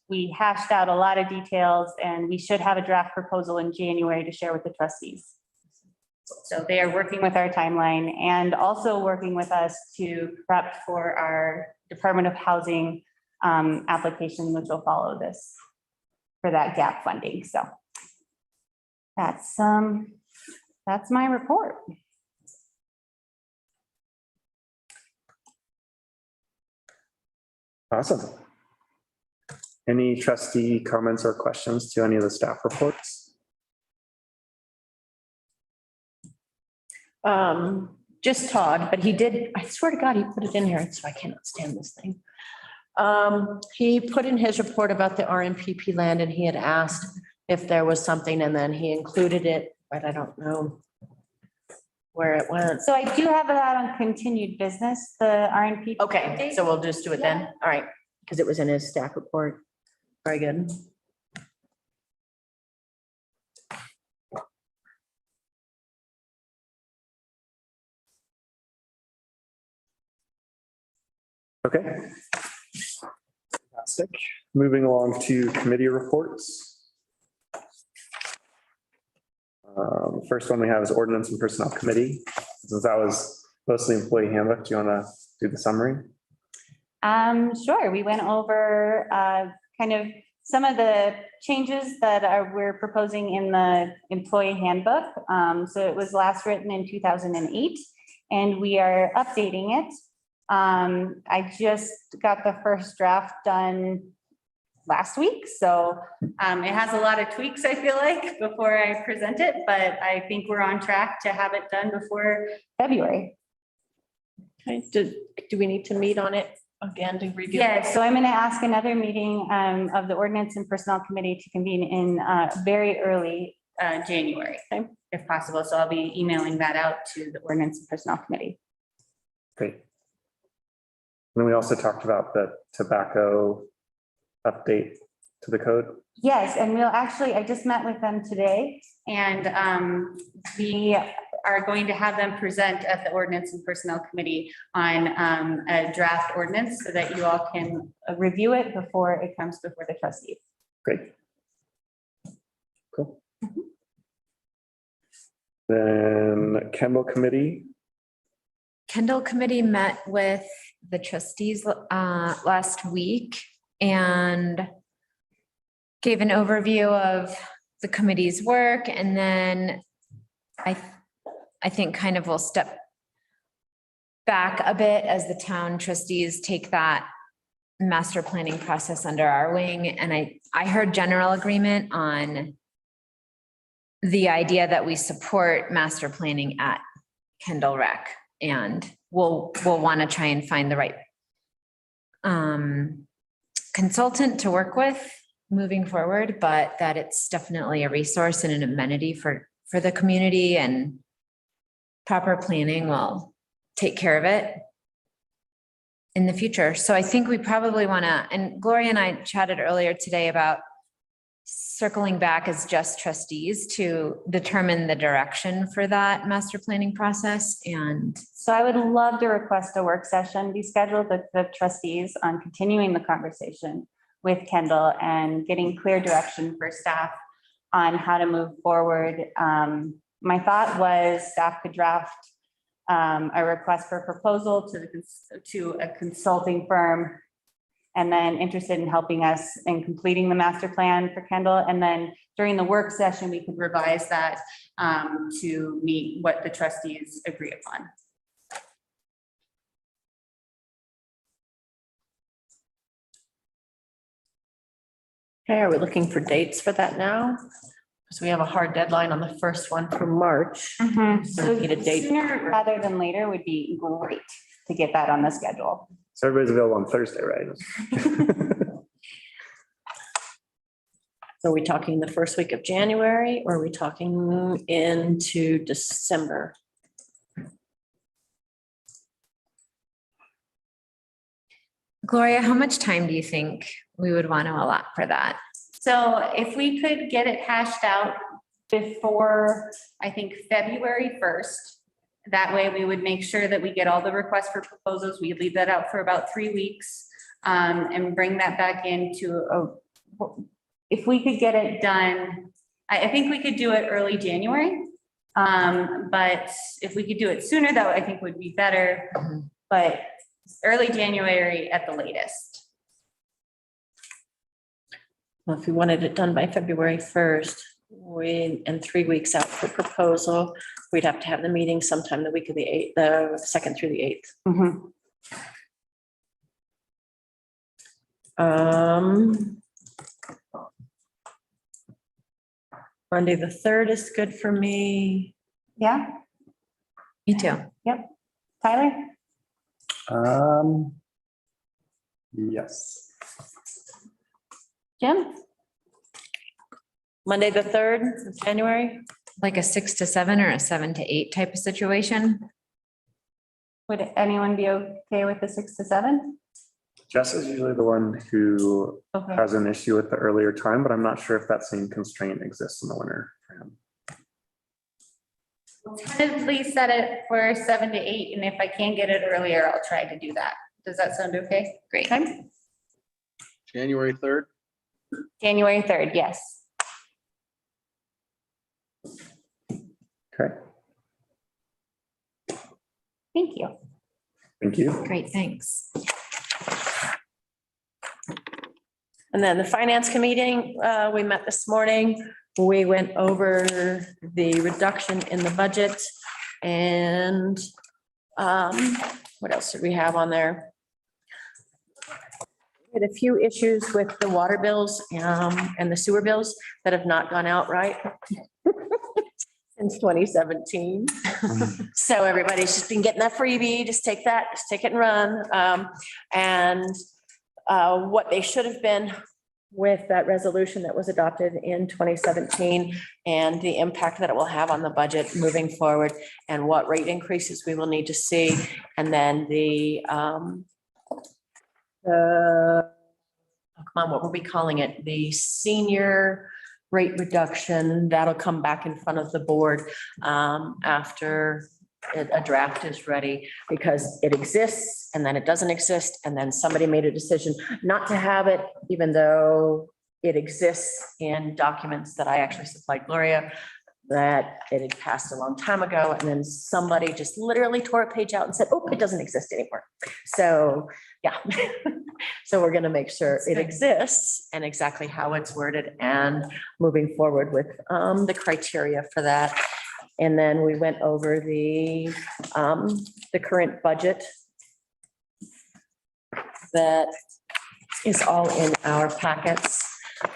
We hashed out a lot of details, and we should have a draft proposal in January to share with the trustees. So they are working with our timeline and also working with us to prep for our Department of Housing application, which will follow this for that gap funding. So that's my report. Awesome. Any trustee comments or questions to any of the staff reports? Just Todd, but he did, I swear to God, he put it in here, so I cannot stand this thing. He put in his report about the RMPP land, and he had asked if there was something, and then he included it, but I don't know where it went. So I do have that on continued business, the RNP. Okay, so we'll just do it then. All right, because it was in his staff report. Very good. Okay. Fantastic. Moving along to committee reports. First one we have is Ordinance and Personnel Committee. Since that was mostly employee handbook, do you want to do the summary? Sure. We went over kind of some of the changes that we're proposing in the employee handbook. So it was last written in 2008, and we are updating it. I just got the first draft done last week, so it has a lot of tweaks, I feel like, before I present it, but I think we're on track to have it done before February. Okay, do we need to meet on it again to review? Yes, so I'm going to ask another meeting of the Ordinance and Personnel Committee to convene in very early January, if possible. So I'll be emailing that out to the Ordinance and Personnel Committee. Great. And then we also talked about the tobacco update to the code. Yes, and we'll actually, I just met with them today, and we are going to have them present at the Ordinance and Personnel Committee on a draft ordinance so that you all can review it before it comes before the trustees. Great. Cool. Then Kendall Committee. Kendall Committee met with the trustees last week and gave an overview of the committee's work, and then I think kind of we'll step back a bit as the town trustees take that master planning process under our wing. And I heard general agreement on the idea that we support master planning at Kendall Rec, and we'll want to try and find the right consultant to work with moving forward, but that it's definitely a resource and an amenity for the community, and proper planning will take care of it in the future. So I think we probably want to, and Gloria and I chatted earlier today about circling back as just trustees to determine the direction for that master planning process. And so I would love to request a work session be scheduled with the trustees on continuing the conversation with Kendall and getting clear direction for staff on how to move forward. My thought was staff could draft a request for proposal to a consulting firm, and then interested in helping us in completing the master plan for Kendall. And then during the work session, we could revise that to meet what the trustees agree upon. Okay, are we looking for dates for that now? Because we have a hard deadline on the first one for March. So we need a date. sooner rather than later would be great to get that on the schedule. So everybody's available on Thursday, right? Are we talking the first week of January or are we talking into December? Gloria, how much time do you think we would want to allot for that? So if we could get it hashed out before, I think, February 1st, that way we would make sure that we get all the requests for proposals. We leave that out for about 3 weeks and bring that back into if we could get it done, I think we could do it early January. But if we could do it sooner, that I think would be better, but early January at the latest. Well, if we wanted it done by February 1st, and 3 weeks out for proposal, we'd have to have the meeting sometime the week of the 8th, the 2nd through the 8th. Monday, the 3rd is good for me. Yeah, Me too. Tyler? Yes. Jim? Monday, the 3rd of January. Like a 6 to 7 or a 7 to 8 type of situation? Would anyone be okay with the 6 to 7? Jess is usually the one who Okay. has an issue with the earlier time, but I'm not sure if that same constraint exists in the winter for him. Tentatively set it for 7 to 8, and if I can't get it earlier, I'll try to do that. Does that sound okay? Great. Okay. January 3rd. January 3rd, yes. Okay, Thank you. thank you. Great, thanks. And then the finance committee, we met this morning. We went over the reduction in the budget and what else did we have on there? We had a few issues with the water bills and the sewer bills that have not gone out right since 2017. So everybody's just been getting that freebie, just take that, just take it and run. And what they should have been with that resolution that was adopted in 2017 and the impact that it will have on the budget moving forward and what rate increases we will need to see. And then come on, what were we calling it? The senior rate reduction, that'll come back in front of the board after a draft is ready, because it exists and then it doesn't exist. And then somebody made a decision not to have it, even though it exists in documents that I actually supplied Gloria, that it had passed a long time ago. And then somebody just literally tore a page out and said, oh, it doesn't exist anymore. So, yeah. So we're going to make sure it exists and exactly how it's worded and moving forward with the criteria for that. And then we went over the current budget that is all in our packets.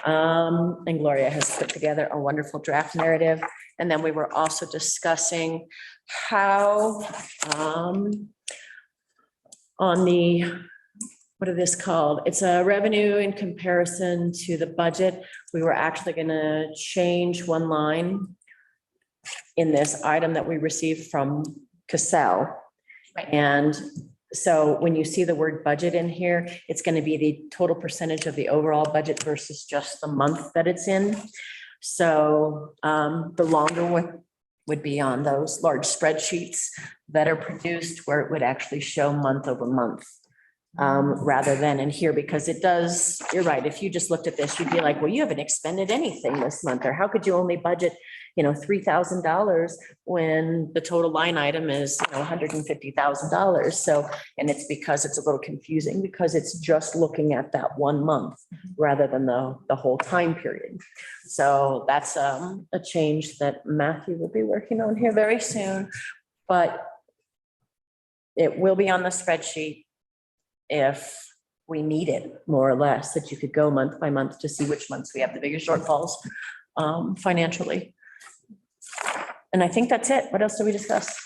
And Gloria has put together a wonderful draft narrative. And then we were also discussing how on the, what is this called? It's a revenue in comparison to the budget. We were actually going to change one line in this item that we received from Cassell. And so when you see the word budget in here, it's going to be the total percentage of the overall budget versus just the month that it's in. So the longer one would be on those large spreadsheets that are produced where it would actually show month over month. Rather than in here, because it does, you're right, if you just looked at this, you'd be like, well, you haven't expended anything this month, or how could you only budget, $3,000 when the total line item is, $150,000. So, and it's because it's a little confusing because it's just looking at that 1 month rather than the whole time period. So that's a change that Matthew will be working on here very soon, but it will be on the spreadsheet if we need it, more or less, that you could go month by month to see which months we have the biggest shortfalls financially. And I think that's it. What else did we discuss?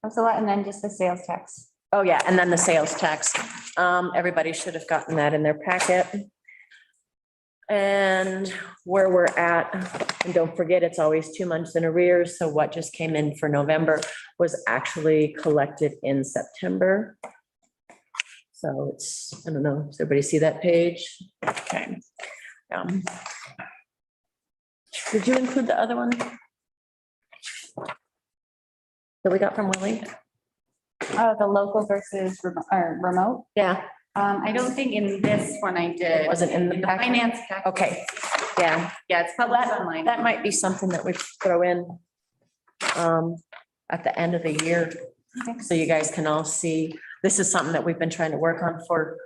That's a lot, and then just the sales tax. Oh, yeah, and then the sales tax. Everybody should have gotten that in their packet. And where we're at, and don't forget, it's always 2 months in arrears, so what just came in for November was actually collected in September. So it's, I don't know, does everybody see that page? Okay. Did you include the other one that we got from Willie? Oh, the local versus remote. Yeah, I don't think in this one I did. wasn't in the packet? finance. packet. Okay, yeah. Yeah, it's published online. That might be something that we throw in at the end of the year, so you guys can all see. This is something that we've been trying to work on for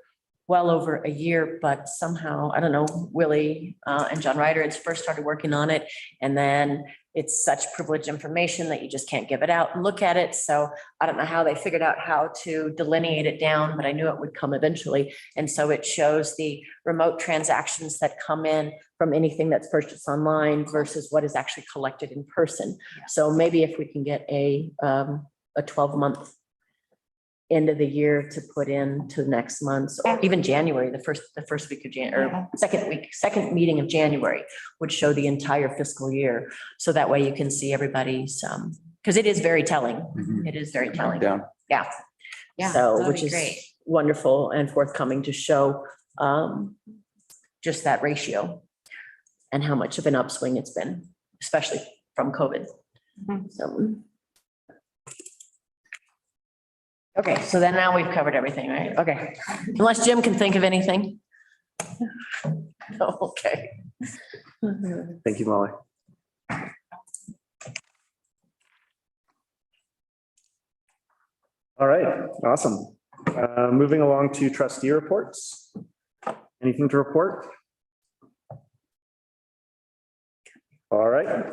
well over a year, but somehow, I don't know, Willie and John Ryder had first started working on it, and then it's such privileged information that you just can't give it out and look at it. So I don't know how they figured out how to delineate it down, but I knew it would come eventually. And so it shows the remote transactions that come in from anything that's purchased online versus what is actually collected in person. So maybe if we can get a 12-month end of the year to put in to next month's, or even January, the first week of January, or second meeting of January would show the entire fiscal year. So that way you can see everybody's, because it is very telling. Mhm. It is very telling. Down. Yeah. Yeah, So, that'd which be is great. wonderful and forthcoming to show just that ratio and how much of an upswing it's been, especially from COVID. Mhm. So. Okay, so then now we've covered everything, right? Okay, unless Jim can think of anything. Okay. Thank you, Molly. All right, awesome. Moving along to trustee reports. Anything to report? All right,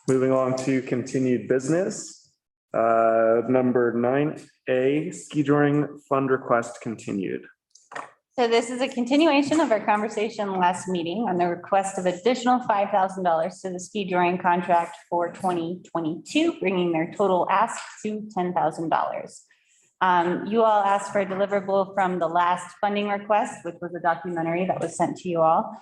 moving on to continued business. Number 9A, ski touring fund request continued. So this is a continuation of our conversation last meeting on the request of additional $5,000 to the ski touring contract for 2022, bringing their total ask to $10,000. You all asked for a deliverable from the last funding request, which was a documentary that was sent to you all.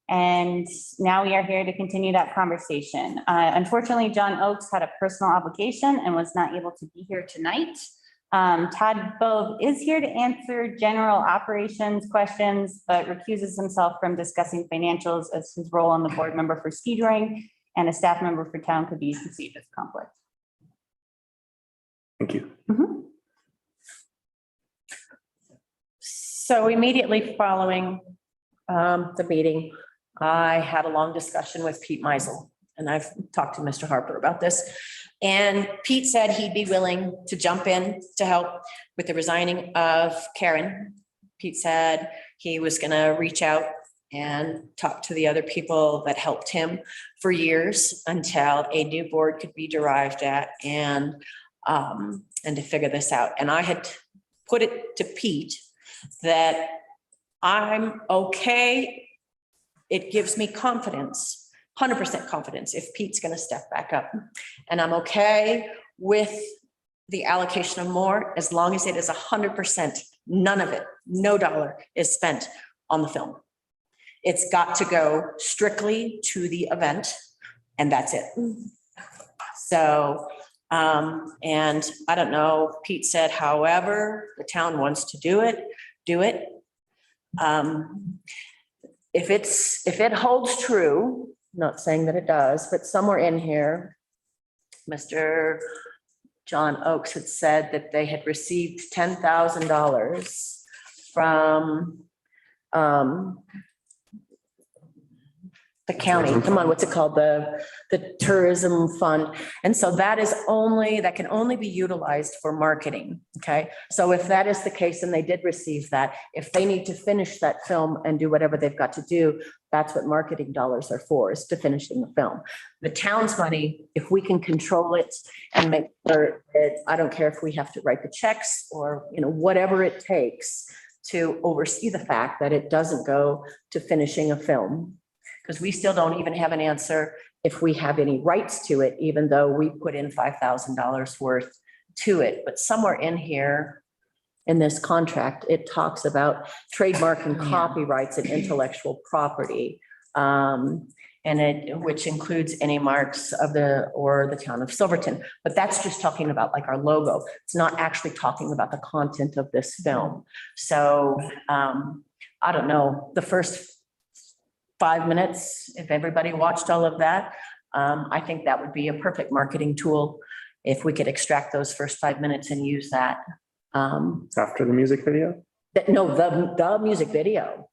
And now we are here to continue that conversation. Unfortunately, John Oakes had a personal obligation and was not able to be here tonight. Todd Bove is here to answer general operations questions, but recuses himself from discussing financials as his role on the board member for ski touring and a staff member for town could be perceived as conflict. Thank you. Mhm. So immediately following the meeting, I had a long discussion with Pete Meisel, and I've talked to Mr. Harper about this. And Pete said he'd be willing to jump in to help with the resigning of Karen. Pete said he was going to reach out and talk to the other people that helped him for years until a new board could be derived at and to figure this out. And I had put it to Pete that I'm okay. It gives me confidence, 100% confidence if Pete's going to step back up. And I'm okay with the allocation of more as long as it is 100%, none of it, no dollar is spent on the film. It's got to go strictly to the event and that's it. So, and I don't know, Pete said, however, the town wants to do it, do it. If it holds true, not saying that it does, but somewhere in here, Mr. John Oakes had said that they had received $10,000 from the county. Come on, what's it called? The tourism fund. And so that can only be utilized for marketing. Okay. So if that is the case, and they did receive that, if they need to finish that film and do whatever they've got to do, that's what marketing dollars are for, is to finishing the film. The town's money, if we can control it and make sure that, I don't care if we have to write the checks or, whatever it takes to oversee the fact that it doesn't go to finishing a film. Because we still don't even have an answer if we have any rights to it, even though we put in $5,000 worth to it. But somewhere in here, in this contract, it talks about trademark and copyrights and intellectual property. Which includes any marks of the town of Silverton, but that's just talking about like our logo. It's not actually talking about the content of this film. So, I don't know, the first 5 minutes, if everybody watched all of that, I think that would be a perfect marketing tool if we could extract those first 5 minutes and use that. After the music video? The music video,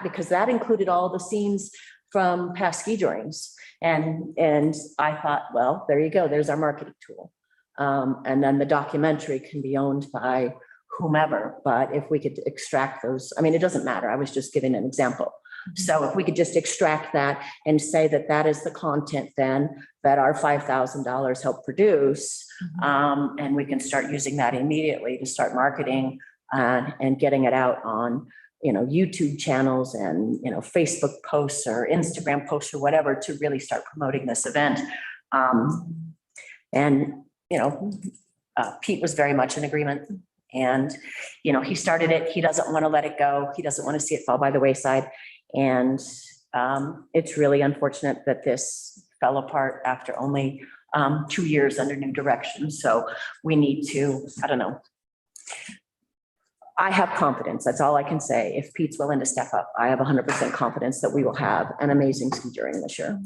because that included all the scenes from past ski journeys. And I thought, well, there you go, there's our marketing tool. And then the documentary can be owned by whomever, but if we could extract those, I mean, it doesn't matter, I was just giving an example. So if we could just extract that and say that that is the content then that our $5,000 helped produce, and we can start using that immediately to start marketing and getting it out on, YouTube channels and, Facebook posts or Instagram posts or whatever to really start promoting this event. Pete was very much in agreement and, he started it. He doesn't want to let it go. He doesn't want to see it fall by the wayside. And it's really unfortunate that this fell apart after only 2 years under new direction. So we need to, I don't know. I have confidence. That's all I can say. If Pete's willing to step up, I have 100% confidence that we will have an amazing ski touring this year.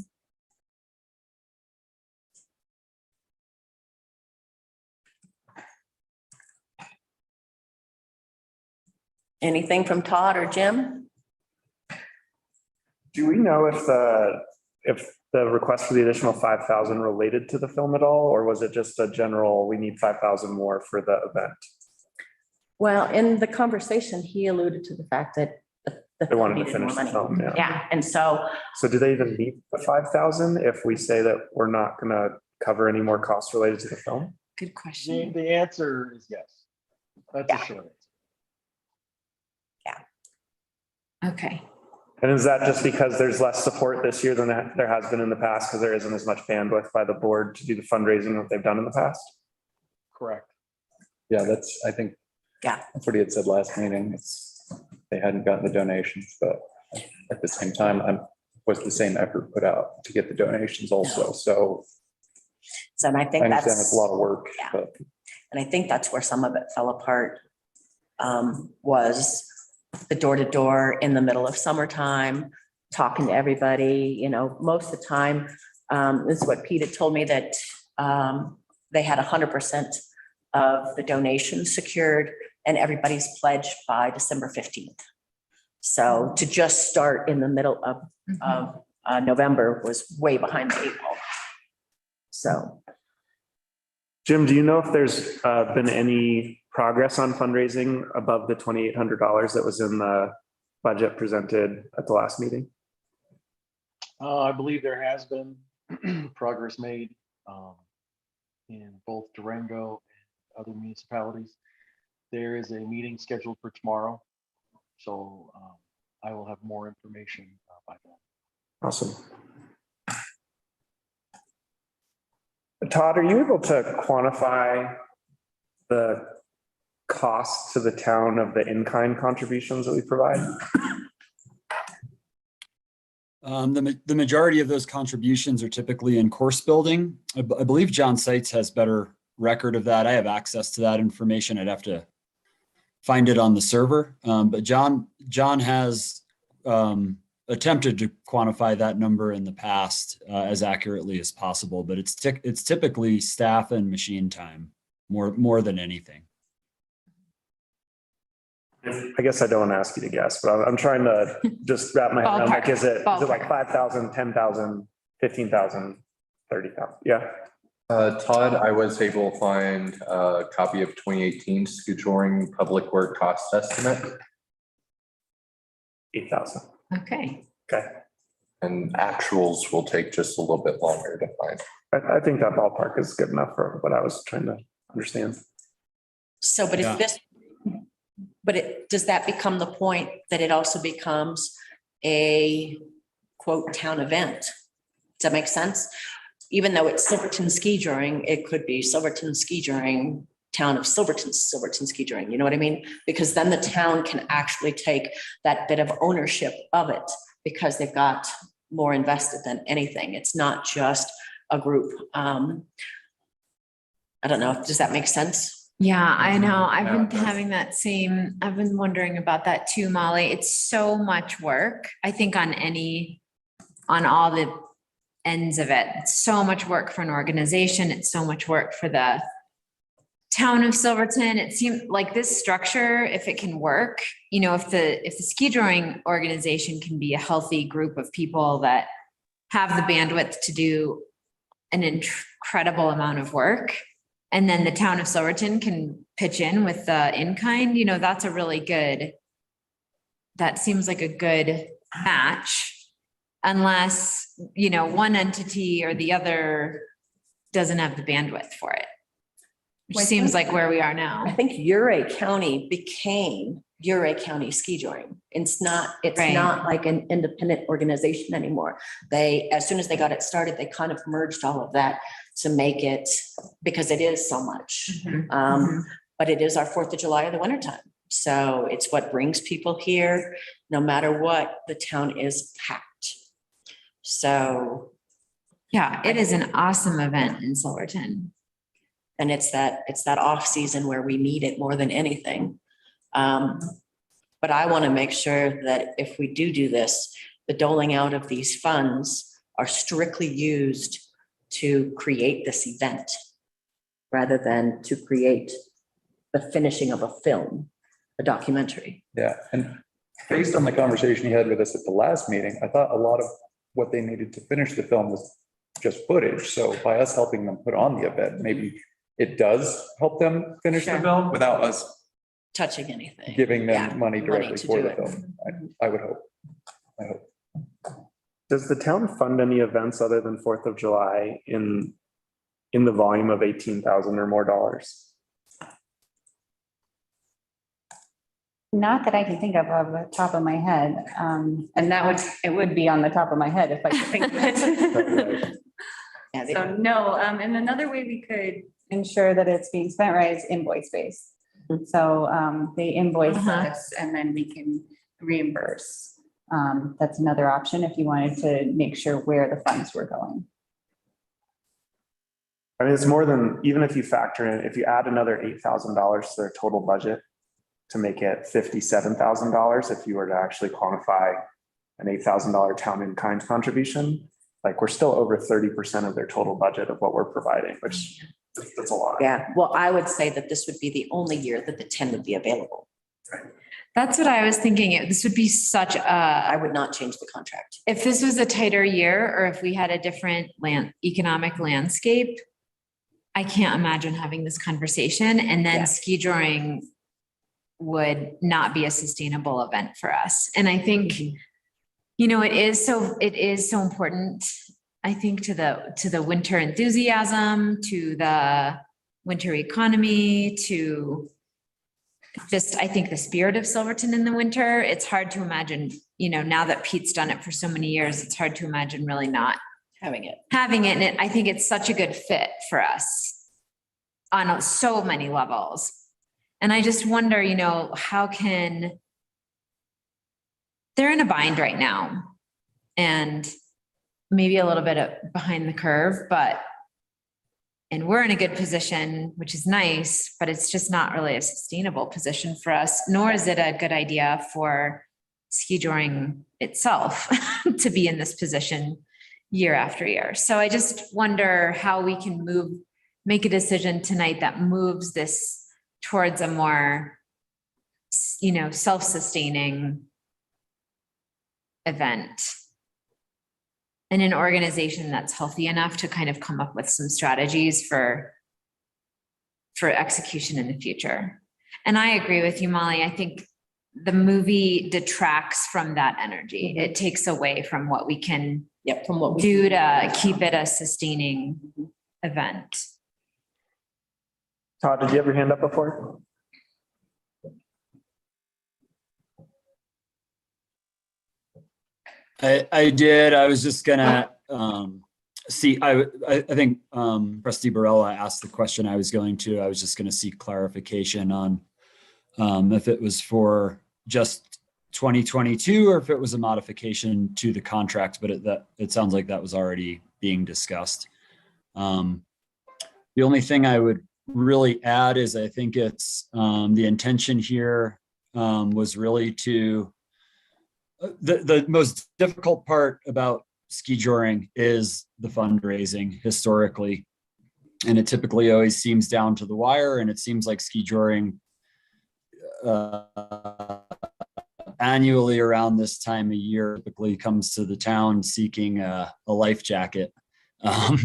Anything from Todd or Jim? Do we know if the request for the additional 5,000 related to the film at all, or was it just a general, we need 5,000 more for the event? Well, in the conversation, he alluded to the fact that They wanted to needed more finish the money. film, yeah. Yeah, and so So do they even need the 5,000 if we say that we're not gonna cover any more costs related to the film? Good question. The answer is yes. That's a short answer. Okay. And is that just because there's less support this year than there has been in the past, because there isn't as much bandwidth by the board to do the fundraising that they've done in the past? Correct. Yeah, I think. Yeah. That's what he had said last meeting. They hadn't gotten the donations, but at the same time, was the same effort put out to get the donations also. So and I think I understand that's it's a lot of work, Yeah. but And I think that's where some of it fell apart, was the door to door in the middle of summertime, talking to everybody, most of the time. This is what Pete had told me, that they had 100% of the donations secured and everybody's pledged by December 15th. So to just start in the middle of November was way behind the 8 ball. So. Jim, do you know if there's been any progress on fundraising above the $2,800 that was in the budget presented at the last meeting? I believe there has been progress made in both Durango and other municipalities. There is a meeting scheduled for tomorrow, so I will have more information by then. Awesome. Todd, are you able to quantify the cost to the town of the in-kind contributions that we provide? The majority of those contributions are typically in course building. I believe John Seitz has better record of that. I have access to that information. I'd have to find it on the server. But John has attempted to quantify that number in the past as accurately as possible, but it's typically staff and machine time more than anything. I guess I don't want to ask you to guess, but I'm trying to just wrap my head around, like, is it like 5,000, 10,000, 15,000, 30,000? Yeah. Todd, I was able to find a copy of 2018 ski touring public work cost estimate. 8,000. Okay. Okay. And actuals will take just a little bit longer to find. I think that ballpark is good enough for what I was trying to understand. So, but Yeah. does that become the point that it also becomes a quote town event? Does that make sense? Even though it's Silverton ski touring, it could be Silverton ski touring town of Silverton ski touring, you know what I mean? Because then the town can actually take that bit of ownership of it because they've got more invested than anything. It's not just a group. I don't know. Does that make sense? Yeah, I know. I've Yeah, been it does. having I've been wondering about that too, Molly. It's so much work. I think on all the ends of it, it's so much work for an organization. It's so much work for the town of Silverton. It seemed like this structure, if it can work, if the ski touring organization can be a healthy group of people that have the bandwidth to do an incredible amount of work, and then the town of Silverton can pitch in with the in-kind, that's a really good, that seems like a good match. Unless, one entity or the other doesn't have the bandwidth for it. Which Well, I seems think- like where we are I now. think Uray County became Uray County Ski Touring. It's not Right. like an independent organization anymore. As soon as they got it started, they kind of merged all of that to make it, because it is so much. But it is our 4th of July of the wintertime. So it's what brings people here. No matter what, the town is packed. So, Yeah, it is an awesome event in Silverton. and it's that off season where we need it more than anything. But I want to make sure that if we do this, the doling out of these funds are strictly used to create this event rather than to create the finishing of a film, a documentary. Yeah, and based on the conversation you had with us at the last meeting, I thought a lot of what they needed to finish the film was just footage. So by us helping them put on the event, maybe it does help them finish the Sure. film without us Touching anything. giving Yeah, them money directly to for do the it. film. I would hope. I hope. Does the town fund any events other than 4th of July in the volume of 18,000 or more dollars? Not that I can think of the top of my head. And it would be on the top of my head if I could think of it. Yeah, they- So no, and another way we could ensure that it's being spent right is invoice based. So they invoice us and then we can reimburse. That's another option if you wanted to make sure where the funds were going. I mean, it's more than, even if you factor in, if you add another $8,000 to their total budget to make it $57,000, if you were to actually quantify an $8,000 town in kind contribution, like we're still over 30% of their total budget of what we're providing, which that's a lot. Yeah, well, I would say that this would be the only year that the 10 would be available. That's what I was thinking. This would be such I a, would not change the contract. if this was a tighter year or if we had a different economic landscape, I can't imagine having this conversation, and then Yeah. ski touring would not be a sustainable event for us. And I think, it is so important, I think, to the winter enthusiasm, to the winter economy, to just, I think, the spirit of Silverton in the winter. It's hard to imagine, now that Pete's done it for so many years, it's hard to imagine really not Having it. And I think it's such a good fit for us on so many levels. And I just wonder, how can, they're in a bind right now and maybe a little bit behind the curve, and we're in a good position, which is nice, but it's just not really a sustainable position for us, nor is it a good idea for ski touring itself to be in this position year after year. So I just wonder how we can make a decision tonight that moves this towards a more, self-sustaining event. And an organization that's healthy enough to kind of come up with some strategies for execution in the future. And I agree with you, Molly. I think the movie detracts from that energy. It takes away from what we can Yep, from what we do to keep it a sustaining event. Todd, did you have your hand up before? I did. I was just gonna see, I think Trustee Barella asked the question I was just going to seek clarification on if it was for just 2022 or if it was a modification to the contract, but it sounds like that was already being discussed. The only thing I would really add is I think it's the intention here was really to the most difficult part about ski joring is the fundraising historically. And it typically always seems down to the wire, and it seems like ski joring annually around this time of year typically comes to the town seeking a life jacket.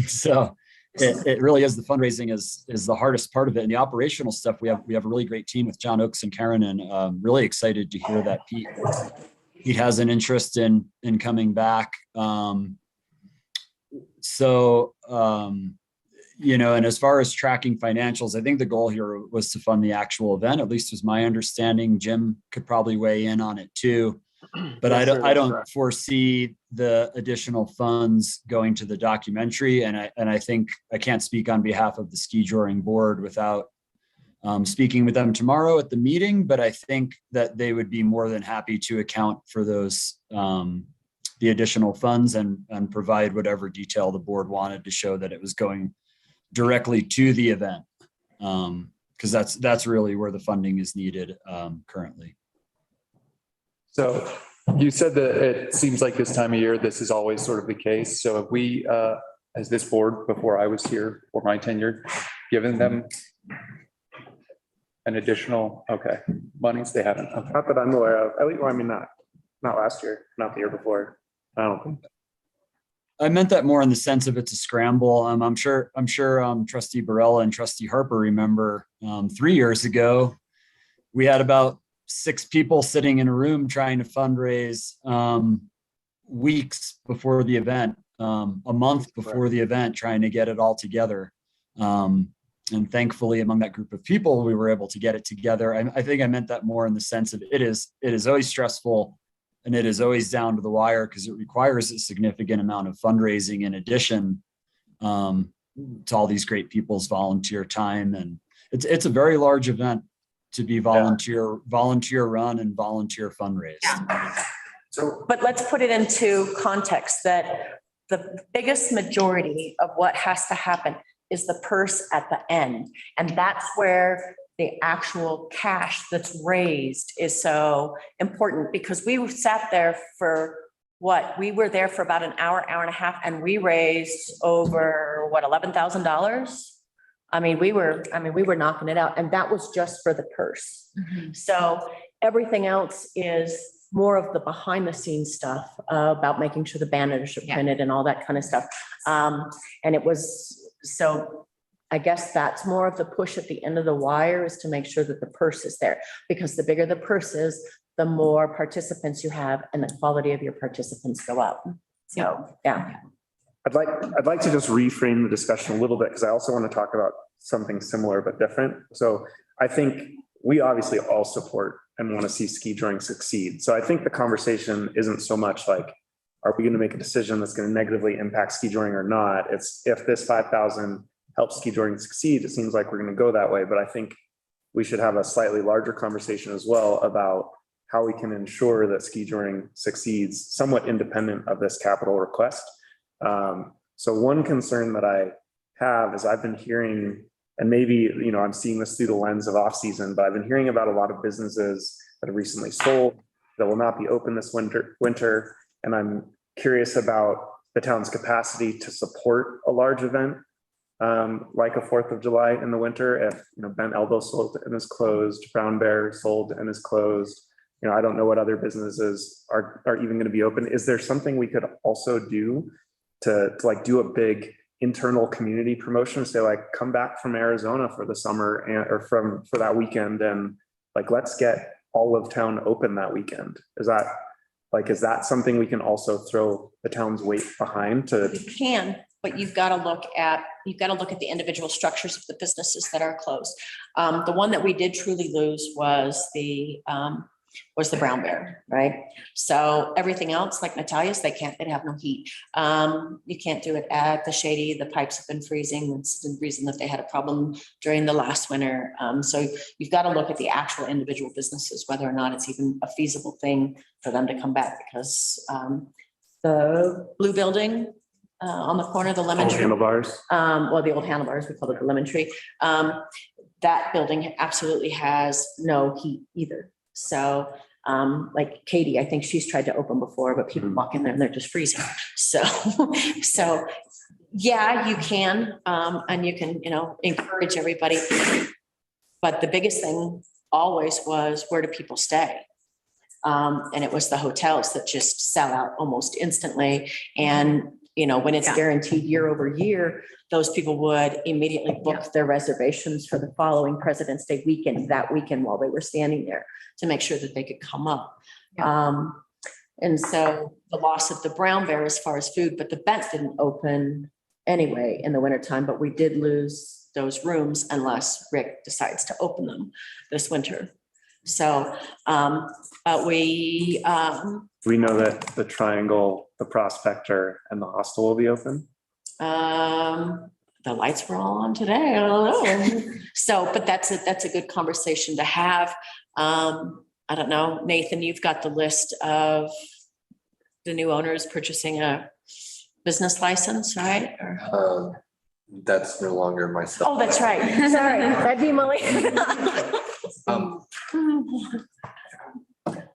So it really is, the fundraising is the hardest part of it. And the operational stuff, we have a really great team with John Oakes and Karen, and really excited to hear that Pete has an interest in coming back. And as far as tracking financials, I think the goal here was to fund the actual event, at least was my understanding. Jim could probably weigh in on it too. But I don't foresee the additional funds going to the documentary. And I think I can't speak on behalf of the ski joring board without speaking with them tomorrow at the meeting, but I think that they would be more than happy to account for those, the additional funds and provide whatever detail the board wanted to show that it was going directly to the event. Because that's really where the funding is needed currently. So you said that it seems like this time of year, this is always sort of the case. So have we, as this board, before I was here for my tenure, given them an additional, monies? They haven't. Okay. Not that I'm aware of. At least, well, I mean, not last year, not the year before. I don't think. I meant that more in the sense of it's a scramble. I'm sure Trustee Barella and Trustee Harper remember 3 years ago, we had about 6 people sitting in a room trying to fundraise weeks before the event, a month before the event, trying to get it all together. And thankfully, among that group of people, we were able to get it together. I think I meant that more in the sense of it is always stressful, and it is always down to the wire because it requires a significant amount of fundraising in addition to all these great people's volunteer time. And it's a very large event to be volunteer run and volunteer fundraised. Yeah. But let's put it into context that the biggest majority of what has to happen is the purse at the end. And that's where the actual cash that's raised is so important, because we sat there for we were there for about an hour and a half, and we raised over $11,000. I mean, we were knocking it out, and that was just for the purse. Mm-hmm. So everything else is more of the behind the scenes stuff about making sure the banners are printed and all that kind of stuff. And it was, so I guess that's more of the push at the end of the wire, is to make sure that the purse is there, because the bigger the purse is, the more participants you have and the quality of your participants go up. So, yeah. I'd like to just reframe the discussion a little bit, because I also want to talk about something similar but different. So I think we obviously all support and want to see ski joring succeed. So I think the conversation isn't so much like, are we going to make a decision that's going to negatively impact ski joring or not? It's if this 5,000 helps ski joring succeed, it seems like we're going to go that way. But I think we should have a slightly larger conversation as well about how we can ensure that ski joring succeeds, somewhat independent of this capital request. So one concern that I have is I've been hearing, and maybe, I'm seeing this through the lens of off season, but I've been hearing about a lot of businesses that have recently sold that will not be open this winter. And I'm curious about the town's capacity to support a large event like a 4th of July in the winter. If, Ben Elbow sold and is closed, Brown Bear sold and is closed. I don't know what other businesses are even going to be open. Is there something we could also do to like do a big internal community promotion, say like, come back from Arizona for the summer or for that weekend, and like, let's get all of town open that weekend? Is that something we can also throw the town's weight behind? You can, but you've got to look at the individual structures of the businesses that are closed. The one that we did truly lose was the was the brown bear, right? So everything else, like Natalia's, they have no heat. You can't do it at the Shady. The pipes have been freezing. That's the reason that they had a problem during the last winter. So you've got to look at the actual individual businesses, whether or not it's even a feasible thing for them to come back, because the blue building on the corner of the lemon Old tree, handlebars. well, the old handlebars, we call it the lemon tree. That building absolutely has no heat either. So like Katie, I think she's tried to open before, but people walk in there and they're just freezing. So yeah, you can, and you can, encourage everybody. But the biggest thing always was, where do people stay? And it was the hotels that just sell out almost instantly. And, when it's guaranteed year over year, those people would immediately book their reservations for the following President's Day weekend, that weekend while they were standing there, to make sure that they could come up. And so the loss of the brown bear as far as food, but the Bent didn't open anyway in the wintertime, but we did lose those rooms unless Rick decides to open them this winter. So, we know that the Triangle, the Prospector, and the Hostel will be open. The lights were all on today. I don't know. So, but that's a good conversation to have. I don't know, Nathan, you've got the list of the new owners purchasing a business license, right? Or That's no longer myself. oh, that's right. Sorry, that'd be Molly.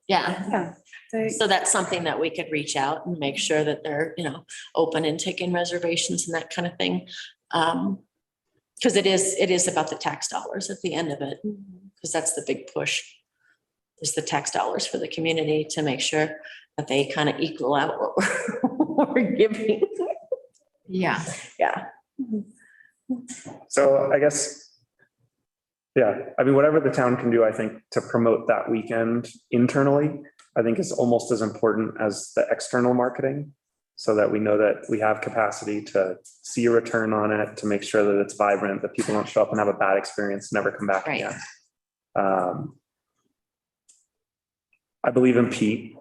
Yeah. So that's something that we could reach out and make sure that they're, open and taking reservations and that kind of thing. Because it is about the tax dollars at the end of it, because that's the big push, is the tax dollars for the community, to make sure that they kind of equal out what we're giving. Yeah. Yeah. So I guess, whatever the town can do, I think, to promote that weekend internally, I think is almost as important as the external marketing, so that we know that we have capacity to see a return on it, to make sure that it's vibrant, that people don't show up and have a bad experience, never come back Right. again. I believe in Pete,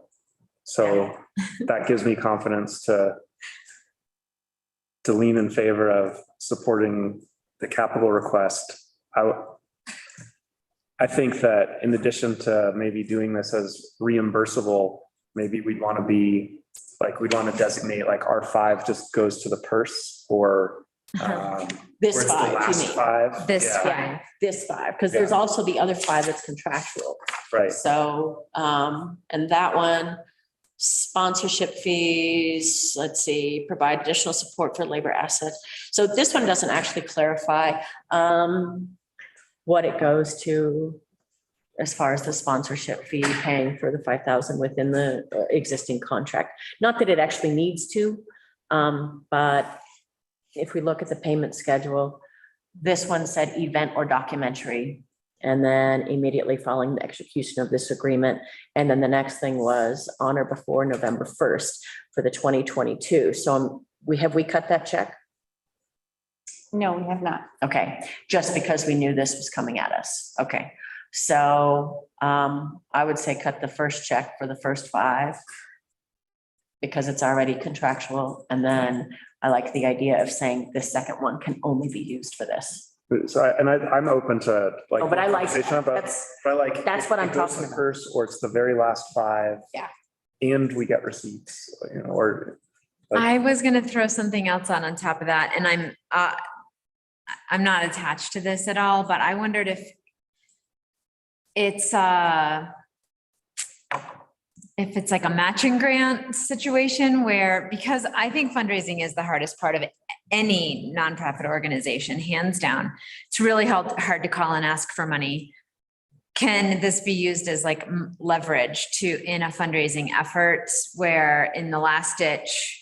so that gives me confidence to lean in favor of supporting the capital request. I think that in addition to maybe doing this as reimbursable, maybe we'd want to designate like R5 just goes to the purse, or This or it's the 5, you last mean? 5. This Yeah, five. This 5, because there's also the other 5 that's contractual. right. So, and that one, sponsorship fees, let's see, provide additional support for labor assets. So this one doesn't actually clarify what it goes to as far as the sponsorship fee, paying for the 5,000 within the existing contract. Not that it actually needs to, but if we look at the payment schedule, this one said event or documentary. And then immediately following the execution of this agreement. And then the next thing was on or before November 1st for the 2022. So we cut that check? No, we have not. Okay, just because we knew this was coming at us. Okay, so I would say cut the first check for the first 5 because it's already contractual. And then I like the idea of saying the second one can only be used for this. So I'm open to like. Oh, but I like conversation about- that's But I like. that's what I'm it goes talking to about. First, or it's the very last 5. Yeah. And we get receipts, or. I was gonna throw something else on top of that, and I'm not attached to this at all, but I wondered if it's like a matching grant situation where, because I think fundraising is the hardest part of any nonprofit organization, hands down. It's really hard to call and ask for money. Can this be used as like leverage in a fundraising effort where in the last ditch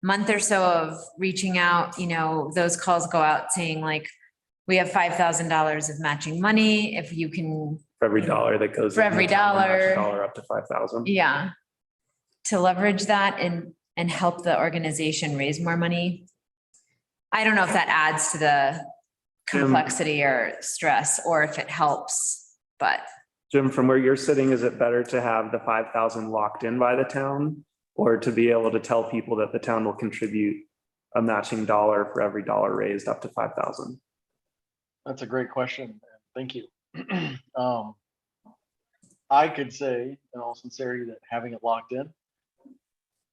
month or so of reaching out, those calls go out saying like, we have $5,000 of matching money. If you can. For every dollar that goes. For every dollar. Dollar up to 5,000. Yeah. To leverage that and help the organization raise more money. I don't know if that adds to the complexity or stress or if it helps, but. Jim, from where you're sitting, is it better to have the 5,000 locked in by the town? Or to be able to tell people that the town will contribute a matching dollar for every dollar raised up to 5,000? That's a great question. Thank you. I could say in all sincerity that having it locked in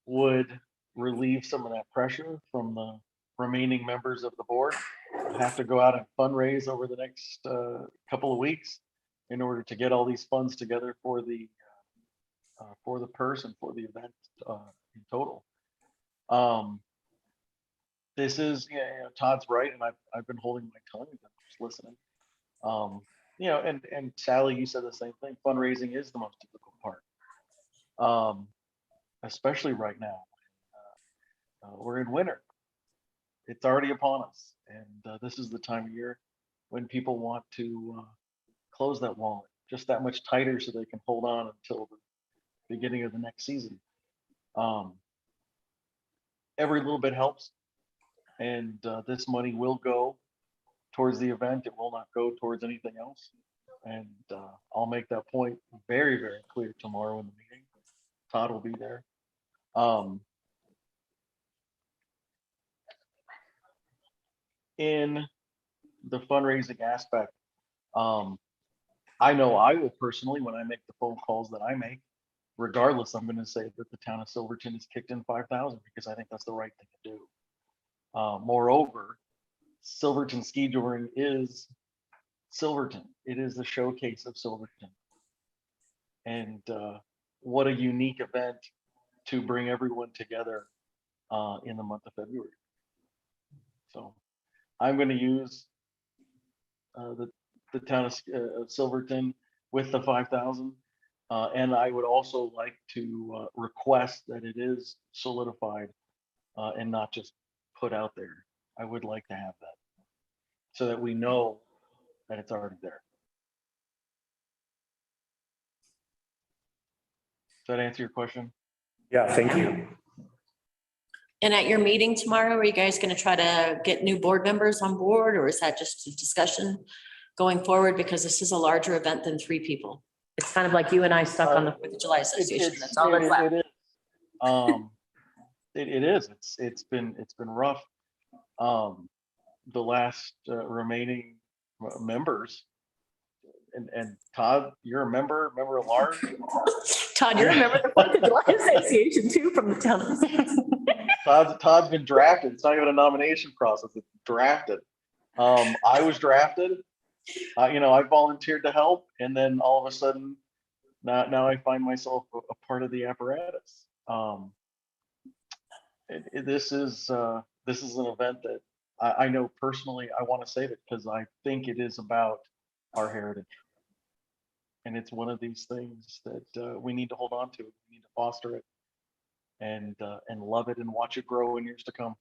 would relieve some of that pressure from the remaining members of the board. We'll have to go out and fundraise over the next couple of weeks in order to get all these funds together for the purse and for the event in total. This is, Todd's right, and I've been holding my tongue and just listening. And Sally, you said the same thing. Fundraising is the most difficult part, especially right now. We're in winter. It's already upon us, and this is the time of year when people want to close that wallet just that much tighter so they can hold on until the beginning of the next season. Every little bit helps, and this money will go towards the event. It will not go towards anything else, and I'll make that point very, very clear tomorrow in the meeting. Todd will be there. In the fundraising aspect, I know I will personally, when I make the phone calls that I make, regardless, I'm going to say that the town of Silverton has kicked in 5,000 because I think that's the right thing to do. Moreover, Silverton Ski Touring is Silverton. It is the showcase of Silverton. And what a unique event to bring everyone together in the month of February. So I'm going to use the town of Silverton with the 5,000. And I would also like to request that it is solidified and not just put out there. I would like to have that so that we know that it's already there. Does that answer your question? Yeah, thank you. And at your meeting tomorrow, are you guys going to try to get new board members on board, or is that just a discussion going forward? Because this is a larger event than 3 people. It's kind of like you and I stuck on the 4th of July Association. That's all that's left. It is. It's been rough. The last remaining members, and Todd, you're a member at large. Todd, you're a member of the 4th of July Association too, from the town. Todd's been drafted. It's not even a nomination process. It's drafted. I was drafted. I volunteered to help, and then all of a sudden, now I find myself a part of the apparatus. This is an event that I know personally I want to save it because I think it is about our heritage, and it's one of these things that we need to hold on to. We need to foster it and love it and watch it grow in years to come.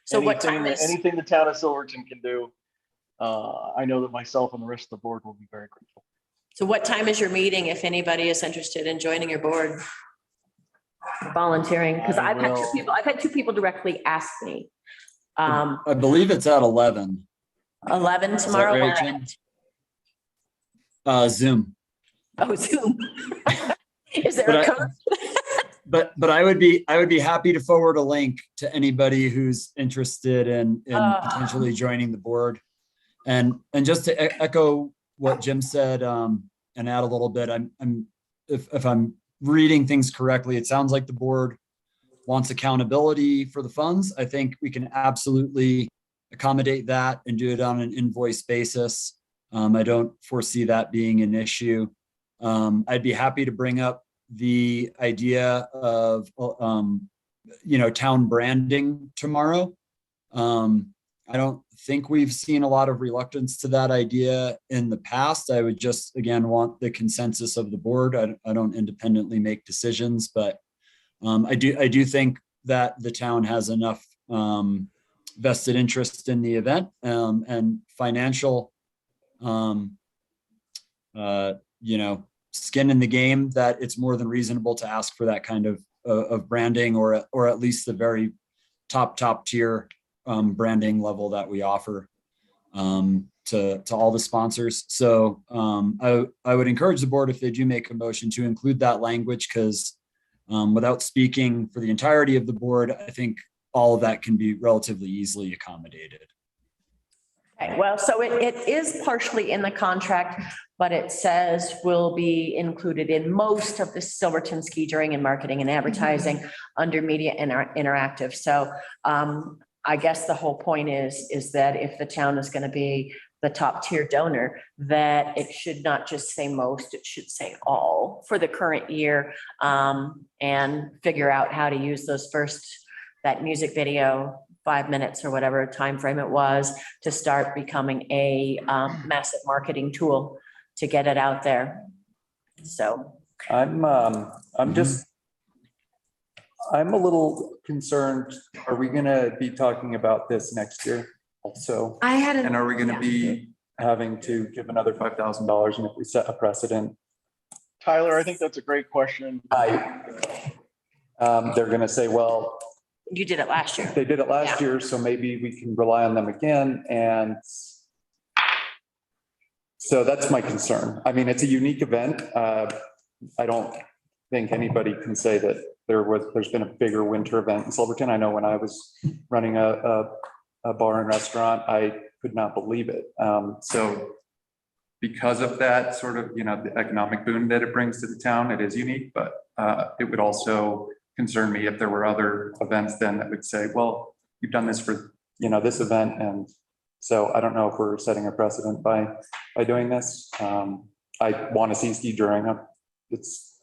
So what time is anything the town of Silverton can do? I know that myself and the rest of the board will be very grateful. So what time is your meeting if anybody is interested in joining your board? Volunteering, because I've had 2 people directly ask me. I believe it's at 11. 11 Is that tomorrow. right, Jim? Zoom. Oh, Zoom. Is there But a code? But I would be happy to forward a link to anybody who's interested in potentially joining the board. And just to echo what Jim said, and add a little bit, if I'm reading things correctly, it sounds like the board wants accountability for the funds. I think we can absolutely accommodate that and do it on an invoice basis. I don't foresee that being an issue. I'd be happy to bring up the idea of, town branding tomorrow. I don't think we've seen a lot of reluctance to that idea in the past. I would just, again, want the consensus of the board. I don't independently make decisions, but I do think that the town has enough vested interest in the event and financial, skin in the game that it's more than reasonable to ask for that kind of branding or at least the very top tier branding level that we offer. to all the sponsors. So I would encourage the board, if they do make a motion, to include that language, because without speaking for the entirety of the board, I think all of that can be relatively easily accommodated. Okay, well, so it is partially in the contract, but it says will be included in most of the Silverton ski touring and marketing and advertising under media and interactive. So I guess the whole point is that if the town is going to be the top tier donor, that it should not just say most, it should say all for the current year, and figure out how to use that music video, 5 minutes or whatever time frame it was, to start becoming a massive marketing tool to get it out there. So I'm a little concerned. Are we gonna be talking about this next year also? And are we gonna be having to give another $5,000, and if we set a precedent? Tyler, I think that's a great question. They're gonna say, well, you did it last year. they did it last year, so maybe we can rely on them again. And so that's my concern. I mean, it's a unique event. I don't think anybody can say that there's been a bigger winter event in Silverton. I know when I was running a bar and restaurant, I could not believe it. So because of that sort of, the economic boon that it brings to the town, it is unique, but it would also concern me if there were other events then that would say, well, you've done this for, this event. And so I don't know if we're setting a precedent by doing this. I want to see ski touring. It's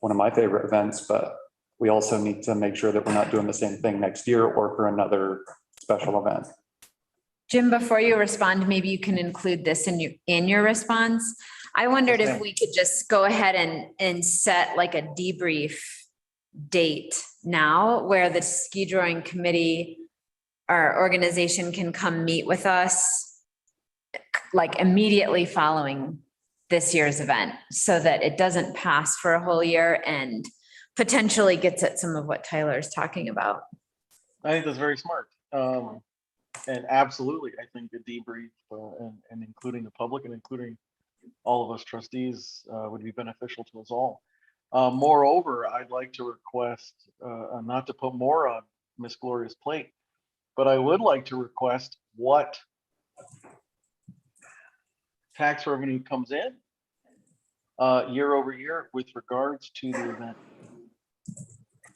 one of my favorite events, but we also need to make sure that we're not doing the same thing next year or for another special event. Jim, before you respond, maybe you can include this in your response. I wondered if we could just go ahead and set like a debrief date now where the ski touring committee, our organization, can come meet with us like immediately following this year's event, so that it doesn't pass for a whole year and potentially gets at some of what Tyler is talking about. I think that's very smart. And absolutely, I think the debrief and including the public and including all of us trustees would be beneficial to us all. Moreover, I'd like to request, not to put more on Miss Gloria's plate, but I would like to request what tax revenue comes in year over year with regards to the event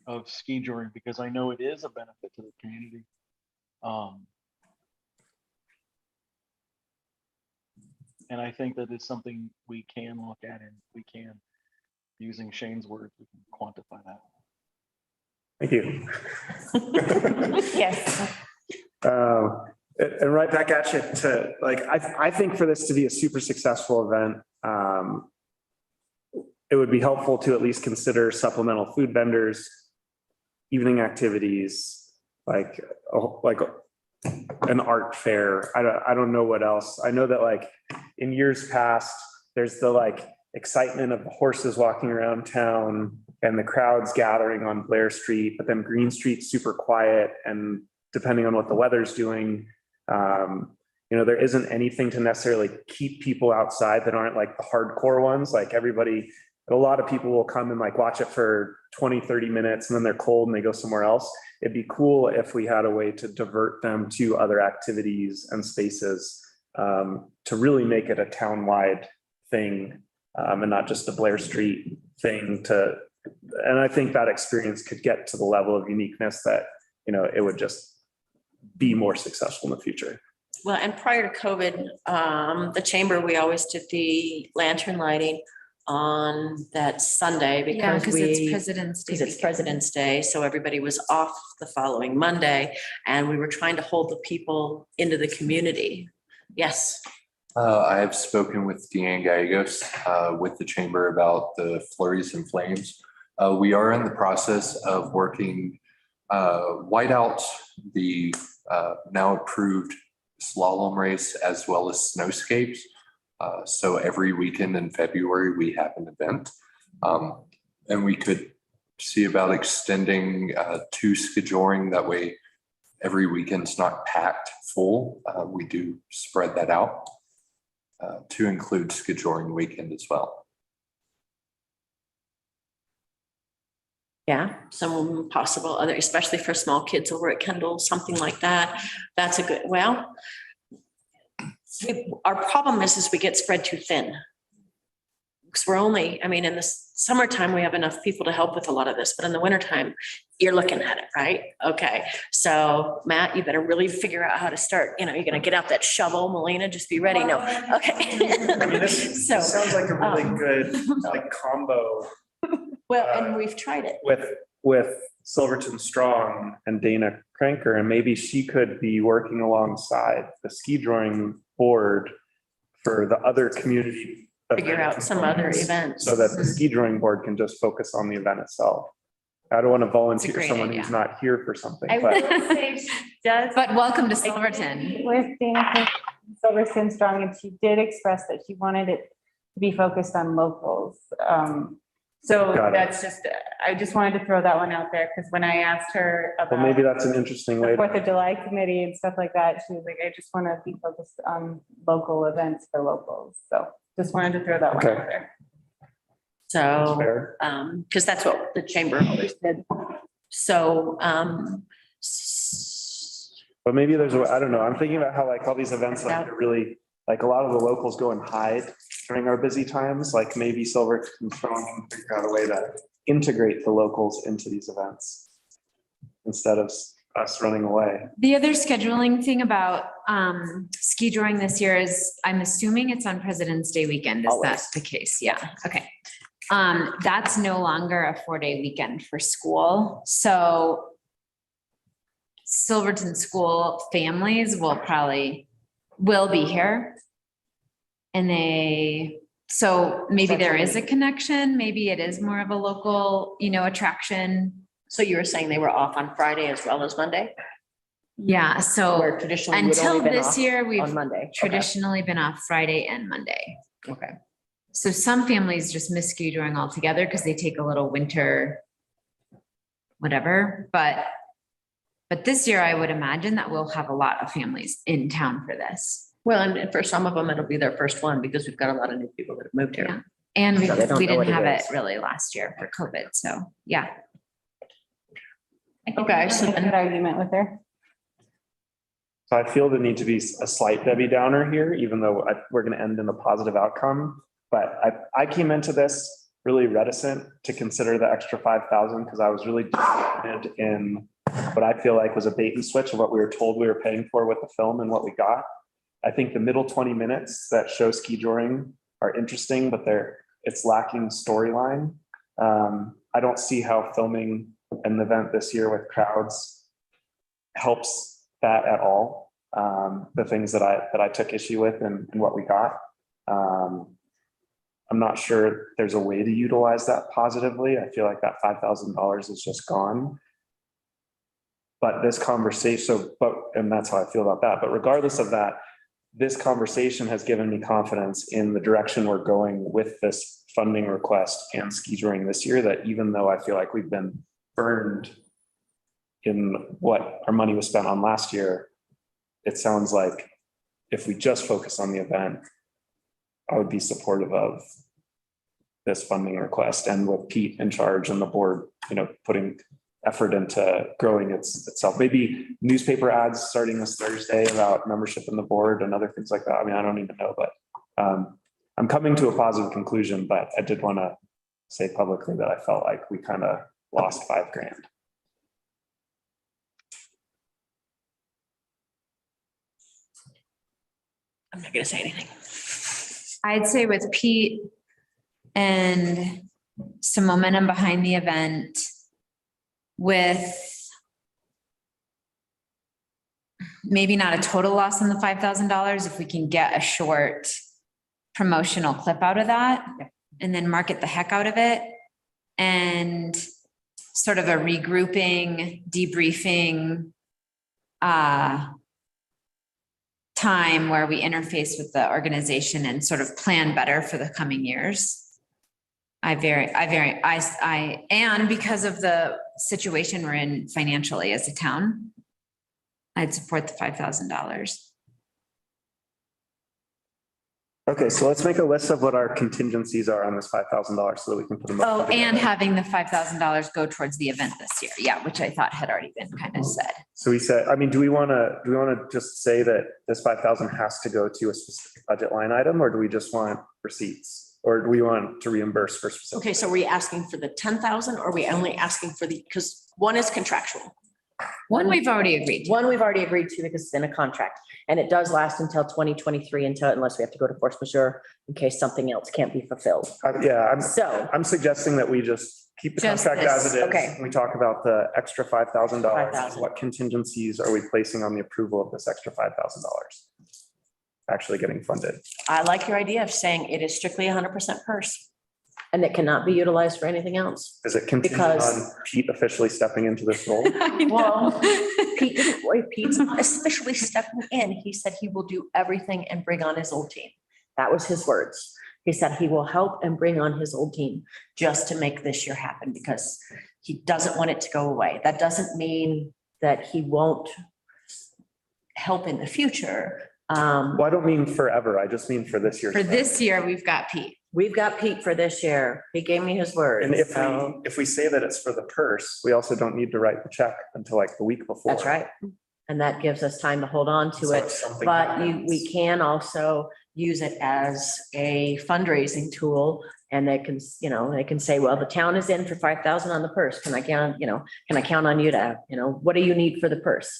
of ski touring, because I know it is a benefit to the community. And I think that is something we can look at, and we can, using Shane's words, we can quantify that. Thank you. Yes. And right back at you to I think for this to be a super successful event, it would be helpful to at least consider supplemental food vendors, evening activities, like an art fair. I don't know what else. I know that in years past, there's the excitement of the horses walking around town and the crowds gathering on Blair Street, but then Green Street's super quiet, and depending on what the weather's doing, there isn't anything to necessarily keep people outside that aren't the hardcore ones. A lot of people will come and watch it for 20, 30 minutes, and then they're cold and they go somewhere else. It'd be cool if we had a way to divert them to other activities and spaces, to really make it a town-wide thing, and not just a Blair Street thing. And I think that experience could get to the level of uniqueness that, it would just be more successful in the future. Well, and prior to COVID, the chamber, we always did the lantern lighting on that Sunday because it's President's Day. Because it's President's Day. So everybody was off the following Monday, and we were trying to hold the people into the community. Yes. I have spoken with Deanne Gallegos with the chamber about the flurries and flames. We are in the process of working white out the now approved slalom race as well as snowscapes. So every weekend in February, we have an event, and we could see about extending to skijoring. That way, every weekend's not packed full. We do spread that out. to include skijoring weekend as well. Yeah, some possible other, especially for small kids over at Kendall, something like that. That's a good, well, our problem is we get spread too thin. Because we're only, I mean, in the summertime, we have enough people to help with a lot of this, but in the wintertime, you're looking at it, right? Okay, so Matt, you better really figure out how to start, you're gonna get out that shovel, Melina, just be ready, no, okay. I mean, this So, sounds like a really um, good like combo well, and we've tried it. with Silverton Strong and Dana Cranker, and maybe she could be working alongside the ski drawing board for the other community. Figure out some other events. So that the ski drawing board can just focus on the event itself. I don't want to volunteer great someone who's idea. not here for something, I but would say she does. But welcome to Silverton. With Dana Silverton Strong, and she did express that she wanted it to be focused on locals. So Got it. that's just, I just wanted to throw that one out there, because when I asked her well, maybe about that's an interesting the way. 4th of July committee and stuff like that, she was like, I just want to be focused on local events for locals. So just wanted to throw that one Okay. out there. So, Fair. because that's what the chamber always did. So, But maybe there's a, I don't know, I'm thinking about how like all these events, like they're really, like a lot of the locals go and hide during our busy times, like maybe Silverton Strong can figure out a way to integrate the locals into these events instead of us running away. The other scheduling thing about ski drawing this year is, I'm assuming it's on President's Day weekend. Is that Always. the case? Yeah, okay. That's no longer a 4-day weekend for school. So Silverton school families will be here. And so maybe there is a connection, maybe it is more of a local, attraction. so you were saying they were off on Friday as well as Monday? Yeah, so Where traditionally we'd until only been this off year, we've on Monday. Okay. traditionally been off Friday and Monday. Okay. So some families just miss ski drawing altogether because they take a little winter whatever, but this year I would imagine that we'll have a lot of families in town for this. Well, and for some of them, it'll be their first one because we've got a lot of new people that have moved Yeah. here. And So they don't we know what didn't it have it is. really last year for COVID, so yeah. Okay, so Make then that argument with her. So I feel the need to be a slight Debbie Downer here, even though we're going to end in a positive outcome. But I came into this really reticent to consider the extra 5,000 because I was really disappointed in what I feel like was a bait and switch of what we were told we were paying for with the film and what we got. I think the middle 20 minutes that show ski drawing are interesting, but it's lacking storyline. I don't see how filming an event this year with crowds helps that at all. The things that I took issue with and what we got. I'm not sure there's a way to utilize that positively. I feel like that $5,000 is just gone. But this conversation, and that's how I feel about that. But regardless of that, this conversation has given me confidence in the direction we're going with this funding request and ski drawing this year, that even though I feel like we've been burned in what our money was spent on last year, it sounds like if we just focus on the event, I would be supportive of this funding request, and with Pete in charge and the board, putting effort into growing itself. Maybe newspaper ads starting this Thursday about membership in the board and other things like that. I mean, I don't even know, but I'm coming to a positive conclusion, but I did want to say publicly that I felt like we kind of lost $5,000. I'm not gonna say anything. I'd say with Pete and some momentum behind the event, with maybe not a total loss on the $5,000, if we can get a short promotional clip out of that and then market the heck out of it, and sort of a regrouping, debriefing time where we interface with the organization and sort of plan better for the coming years. And because of the situation we're in financially as a town, I'd support the $5,000. Okay, so let's make a list of what our contingencies are on this $5,000 so that we can put them. up Oh, together. and having the $5,000 go towards the event this year. Yeah, which I thought had already been kind of said. So we said, I mean, do we want to just say that this 5,000 has to go to a specific budget line item, or do we just want receipts? Or do we want to reimburse for specific? Okay, so are we asking for the 10,000 or are we only asking for because one is contractual? One we've already agreed to. One we've already agreed to because it's in a contract and it does last until 2023 unless we have to go to force majeure in case something else can't be fulfilled. Yeah, So, I'm suggesting that we just keep the Just contract as this, it is. okay. We talk about the extra $5,000. $5,000. What contingencies are we placing on the approval of this extra $5,000? Actually getting funded. I like your idea of saying it is strictly 100% purse. And it cannot be utilized for anything else. Is it contingent Because- on Pete officially stepping into this role? Well, Pete's not officially stepping in. He said he will do everything and bring on his old team. That was his words. He said he will help and bring on his old team just to make this year happen because he doesn't want it to go away. That doesn't mean that he won't help in the future. Well, I don't mean forever. I just mean for this year. For this year, we've got Pete. We've got Pete for this year. He gave me his word. And So if we say that it's for the purse, we also don't need to write the check until like the week before. that's right. And that gives us time to hold on to So it. if something But happens- we can also use it as a fundraising tool. And they can, they can say, well, the town is in for 5,000 on the purse. Can I count, can I count on you to, what do you need for the purse?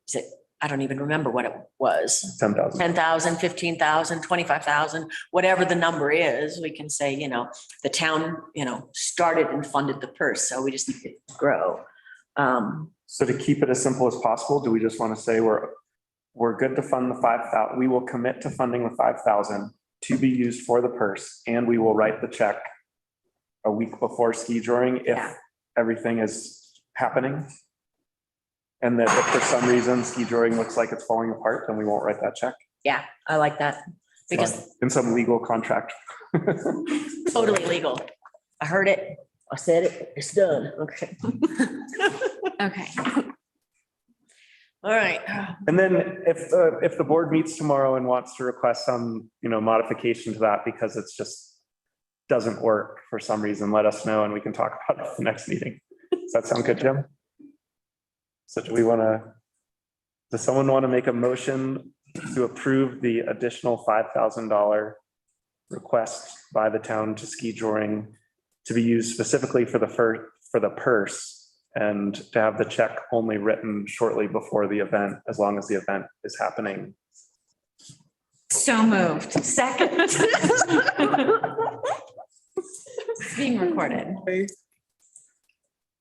Is it, I don't even remember what it was. 10,000. 10,000, 15,000, 25,000, whatever the number is, we can say, the town, started and funded the purse. So we just need it to grow. So to keep it as simple as possible, do we just want to say we're good to fund the 5,000? We will commit to funding the 5,000 to be used for the purse, and we will write the check a week before ski drawing if Yeah. everything is happening. And that if for some reason ski drawing looks like it's falling apart, then we won't write that check. Yeah, I like that because In some legal contract. totally legal. I heard it. I said it. It's done. Okay. Okay. All right. And then if the board meets tomorrow and wants to request some, modification to that because it's just doesn't work for some reason, let us know and we can talk about it at the next meeting. Does that sound good, Jim? So does someone want to make a motion to approve the additional $5,000 request by the town to ski drawing to be used specifically for the purse and to have the check only written shortly before the event, as long as the event is happening? So moved. Second. It's being recorded.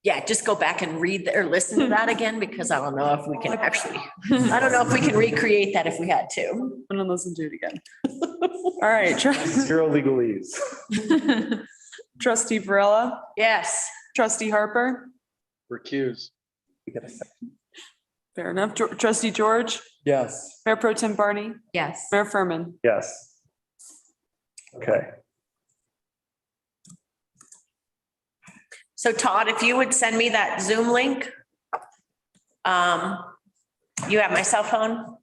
Yeah, just go back and read or listen to that again, because I don't know if we can I don't know if we can recreate that if we had to. I'm gonna listen to it again. All right, Zero legalese. trustee Varela, Yes. trustee Harper, Recuse. We get a second. fair enough. Trustee George, Yes. Mayor Pro Tem Barney, Yes. Mayor Furman. Yes. Okay. So Todd, if you would send me that Zoom link. You have my cell phone?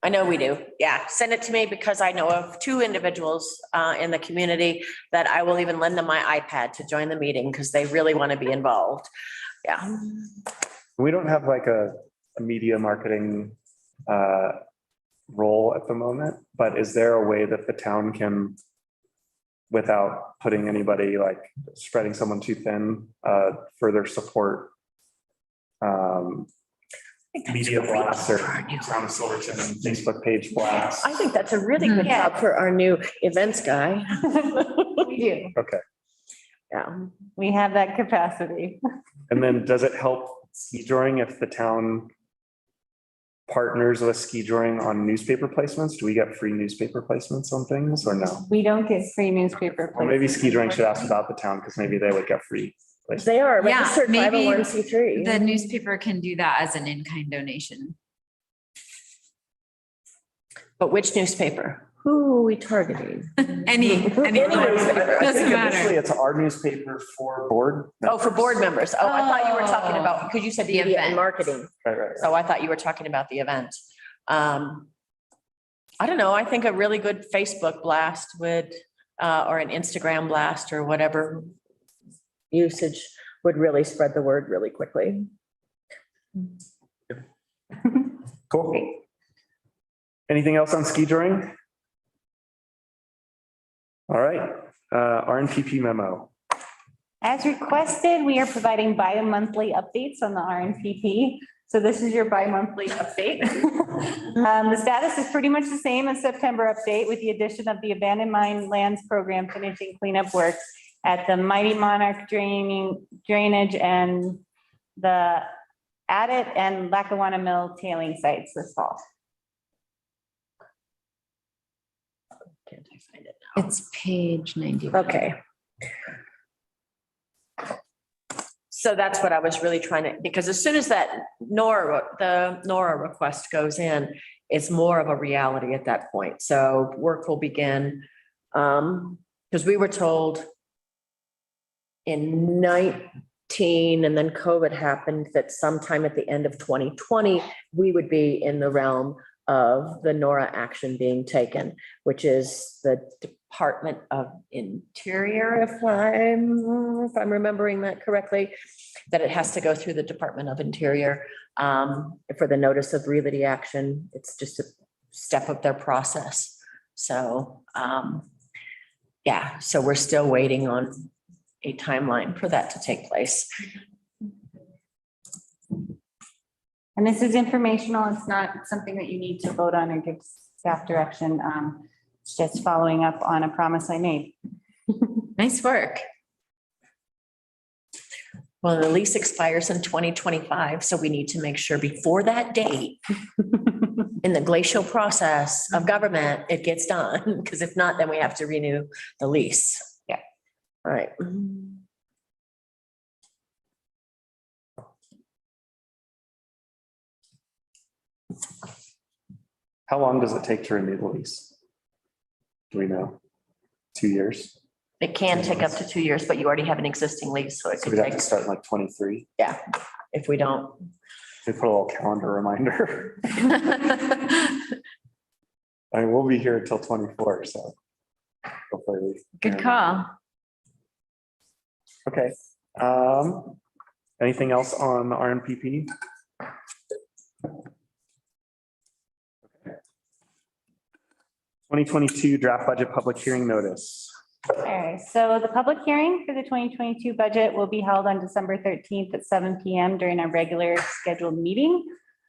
I know we do. Yeah, send it to me because I know of two individuals in the community that I will even lend them my iPad to join the meeting because they really want to be involved. Yeah. We don't have like a media marketing role at the moment, but is there a way that the town can, without putting anybody like spreading someone too thin, further support media blasts or Town of Silverton Facebook page blasts? I think that's a really good job for our new events guy. We do. Okay. Yeah. We have that capacity. And then does it help ski drawing if the town partners with ski drawing on newspaper placements? Do we get free newspaper placements on things or no? We don't get free newspaper. Or maybe ski drawing should ask about the town because maybe they would get free placements. They are Yeah, registered maybe 501c3. The newspaper can do that as an in-kind donation. But which newspaper? Who are we targeting? Any newspaper. I Doesn't think matter. initially it's our newspaper for board. Oh, for board members. Oh, I thought you were talking about, because you said The media and event. marketing. Right. So I thought you were talking about the event. I don't know, I think a really good Facebook blast would, or an Instagram blast or whatever usage would really spread the word really quickly. Cool. Anything else on ski touring? All right, RNPP memo. As requested, we are providing bi-monthly updates on the RNPP. So this is your bi-monthly update. The status is pretty much the same as September update with the addition of the abandoned mine lands program finishing cleanup works at the Mighty Monarch drainage and the Addit and Lackawanna Mill tailing sites this fall. Can't I find it now? It's page 90. Okay. So that's what I was really trying to, because as soon as that the Nora request goes in, it's more of a reality at that point. So work will begin. Because we were told in 19 and then COVID happened that sometime at the end of 2020, we would be in the realm of the Nora action being taken, which is the Department of Interior, if I'm remembering that correctly, that it has to go through the Department of Interior for the notice of realty action. It's just a step of their process. So yeah, so we're still waiting on a timeline for that to take place. And this is informational. It's not something that you need to vote on or give staff direction. It's just following up on a promise I made. Nice work. Well, the lease expires in 2025, so we need to make sure before that date, in the glacial process of government, it gets done, because if not, then we have to renew the lease. Yeah. All right. How long does it take to renew the lease? Do we know? 2 years? It can take up to 2 years, but you already have an existing lease, so it So could we'd have take, to start in like 23. yeah, if we don't. We put a little calendar reminder. I mean, we'll be here until 24, so. Hopefully we. Good call. Okay. Anything else on the RNPP? 2022 draft budget public hearing notice. All right, so the public hearing for the 2022 budget will be held on December 13th at 7 PM during our regular scheduled meeting.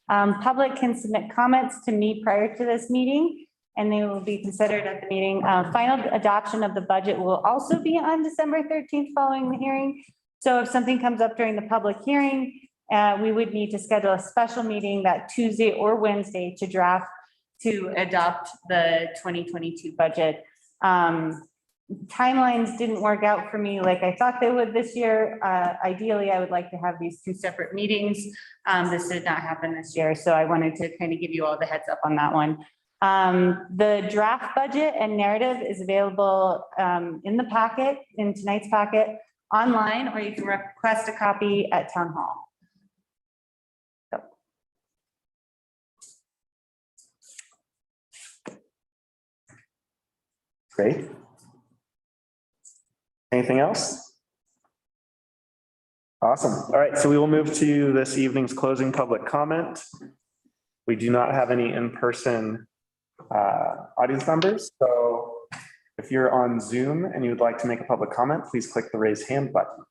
Public can submit comments to me prior to this meeting, and they will be considered at the meeting. Final adoption of the budget will also be on December 13th following the hearing. So if something comes up during the public hearing, we would need to schedule a special meeting that Tuesday or Wednesday to adopt the 2022 budget. Timelines didn't work out for me like I thought they would this year. Ideally, I would like to have these two separate meetings. This did not happen this year, so I wanted to kind of give you all the heads up on that one. The draft budget and narrative is available in the packet, in tonight's packet, online, or you can request a copy at Town Hall. Great. Anything else? Awesome. All right, so we will move to this evening's closing public comment. We do not have any in-person audience members, so if you're on Zoom and you would like to make a public comment, please click the raise hand button.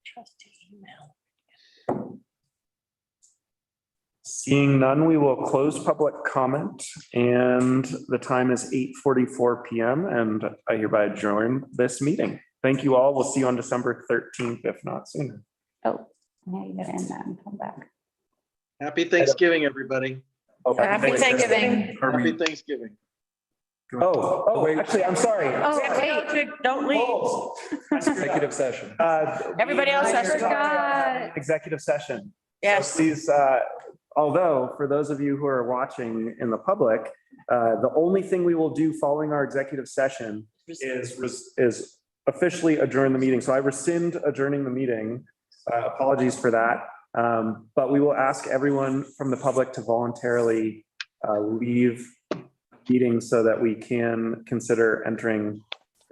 Trustee email. Seeing none, we will close public comment, and the time is 8:44 PM, and I hereby adjourn this meeting. Thank you all. We'll see you on December 13th, if not sooner. Oh, yeah, you gotta end that and come back. Happy Thanksgiving, everybody. Happy Thanksgiving. Happy Thanksgiving. Actually, I'm sorry. Oh, wait, don't leave. Executive session. Everybody else has to go. Executive session. Yes. So please, although for those of you who are watching in the public, the only thing we will do following our executive session is officially adjourn the meeting. So I rescind adjourning the meeting. Apologies for that. But we will ask everyone from the public to voluntarily leave meeting so that we can consider entering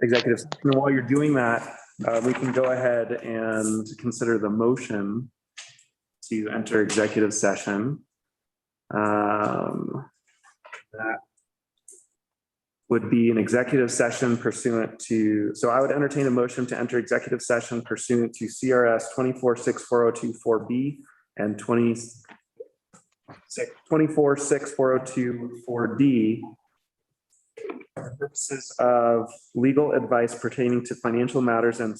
executive session. And while you're doing that, we can go ahead and consider the motion to enter executive session. That would be an executive session pursuant to, so I would entertain a motion to enter executive session pursuant to CRS 246402-4B and 246402-4D for purposes of legal advice pertaining to financial matters and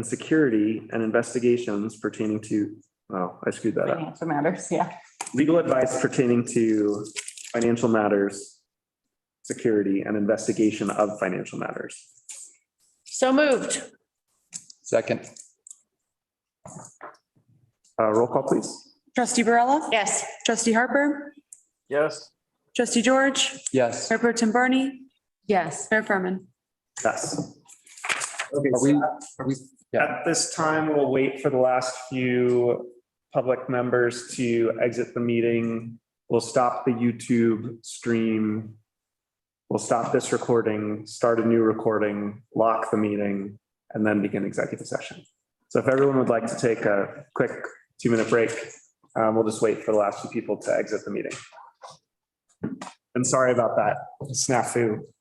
security and investigations pertaining to, oh, I screwed that up. Financial matters, yeah. Legal advice pertaining to financial matters, security, and investigation of financial matters. So moved. Second. Roll call, please. Trustee Barella? Yes. Trustee Harper? Yes. Trustee George? Yes. Mayor Pro Tem Barney? Yes. Mayor Furman? Yes. Okay, Are we, yeah, at this time, we'll wait for the last few public members to exit the meeting. We'll stop the YouTube stream. We'll stop this recording, start a new recording, lock the meeting, and then begin executive session. So if everyone would like to take a quick 2-minute break, we'll just wait for the last few people to exit the meeting. And sorry about that snafu. I was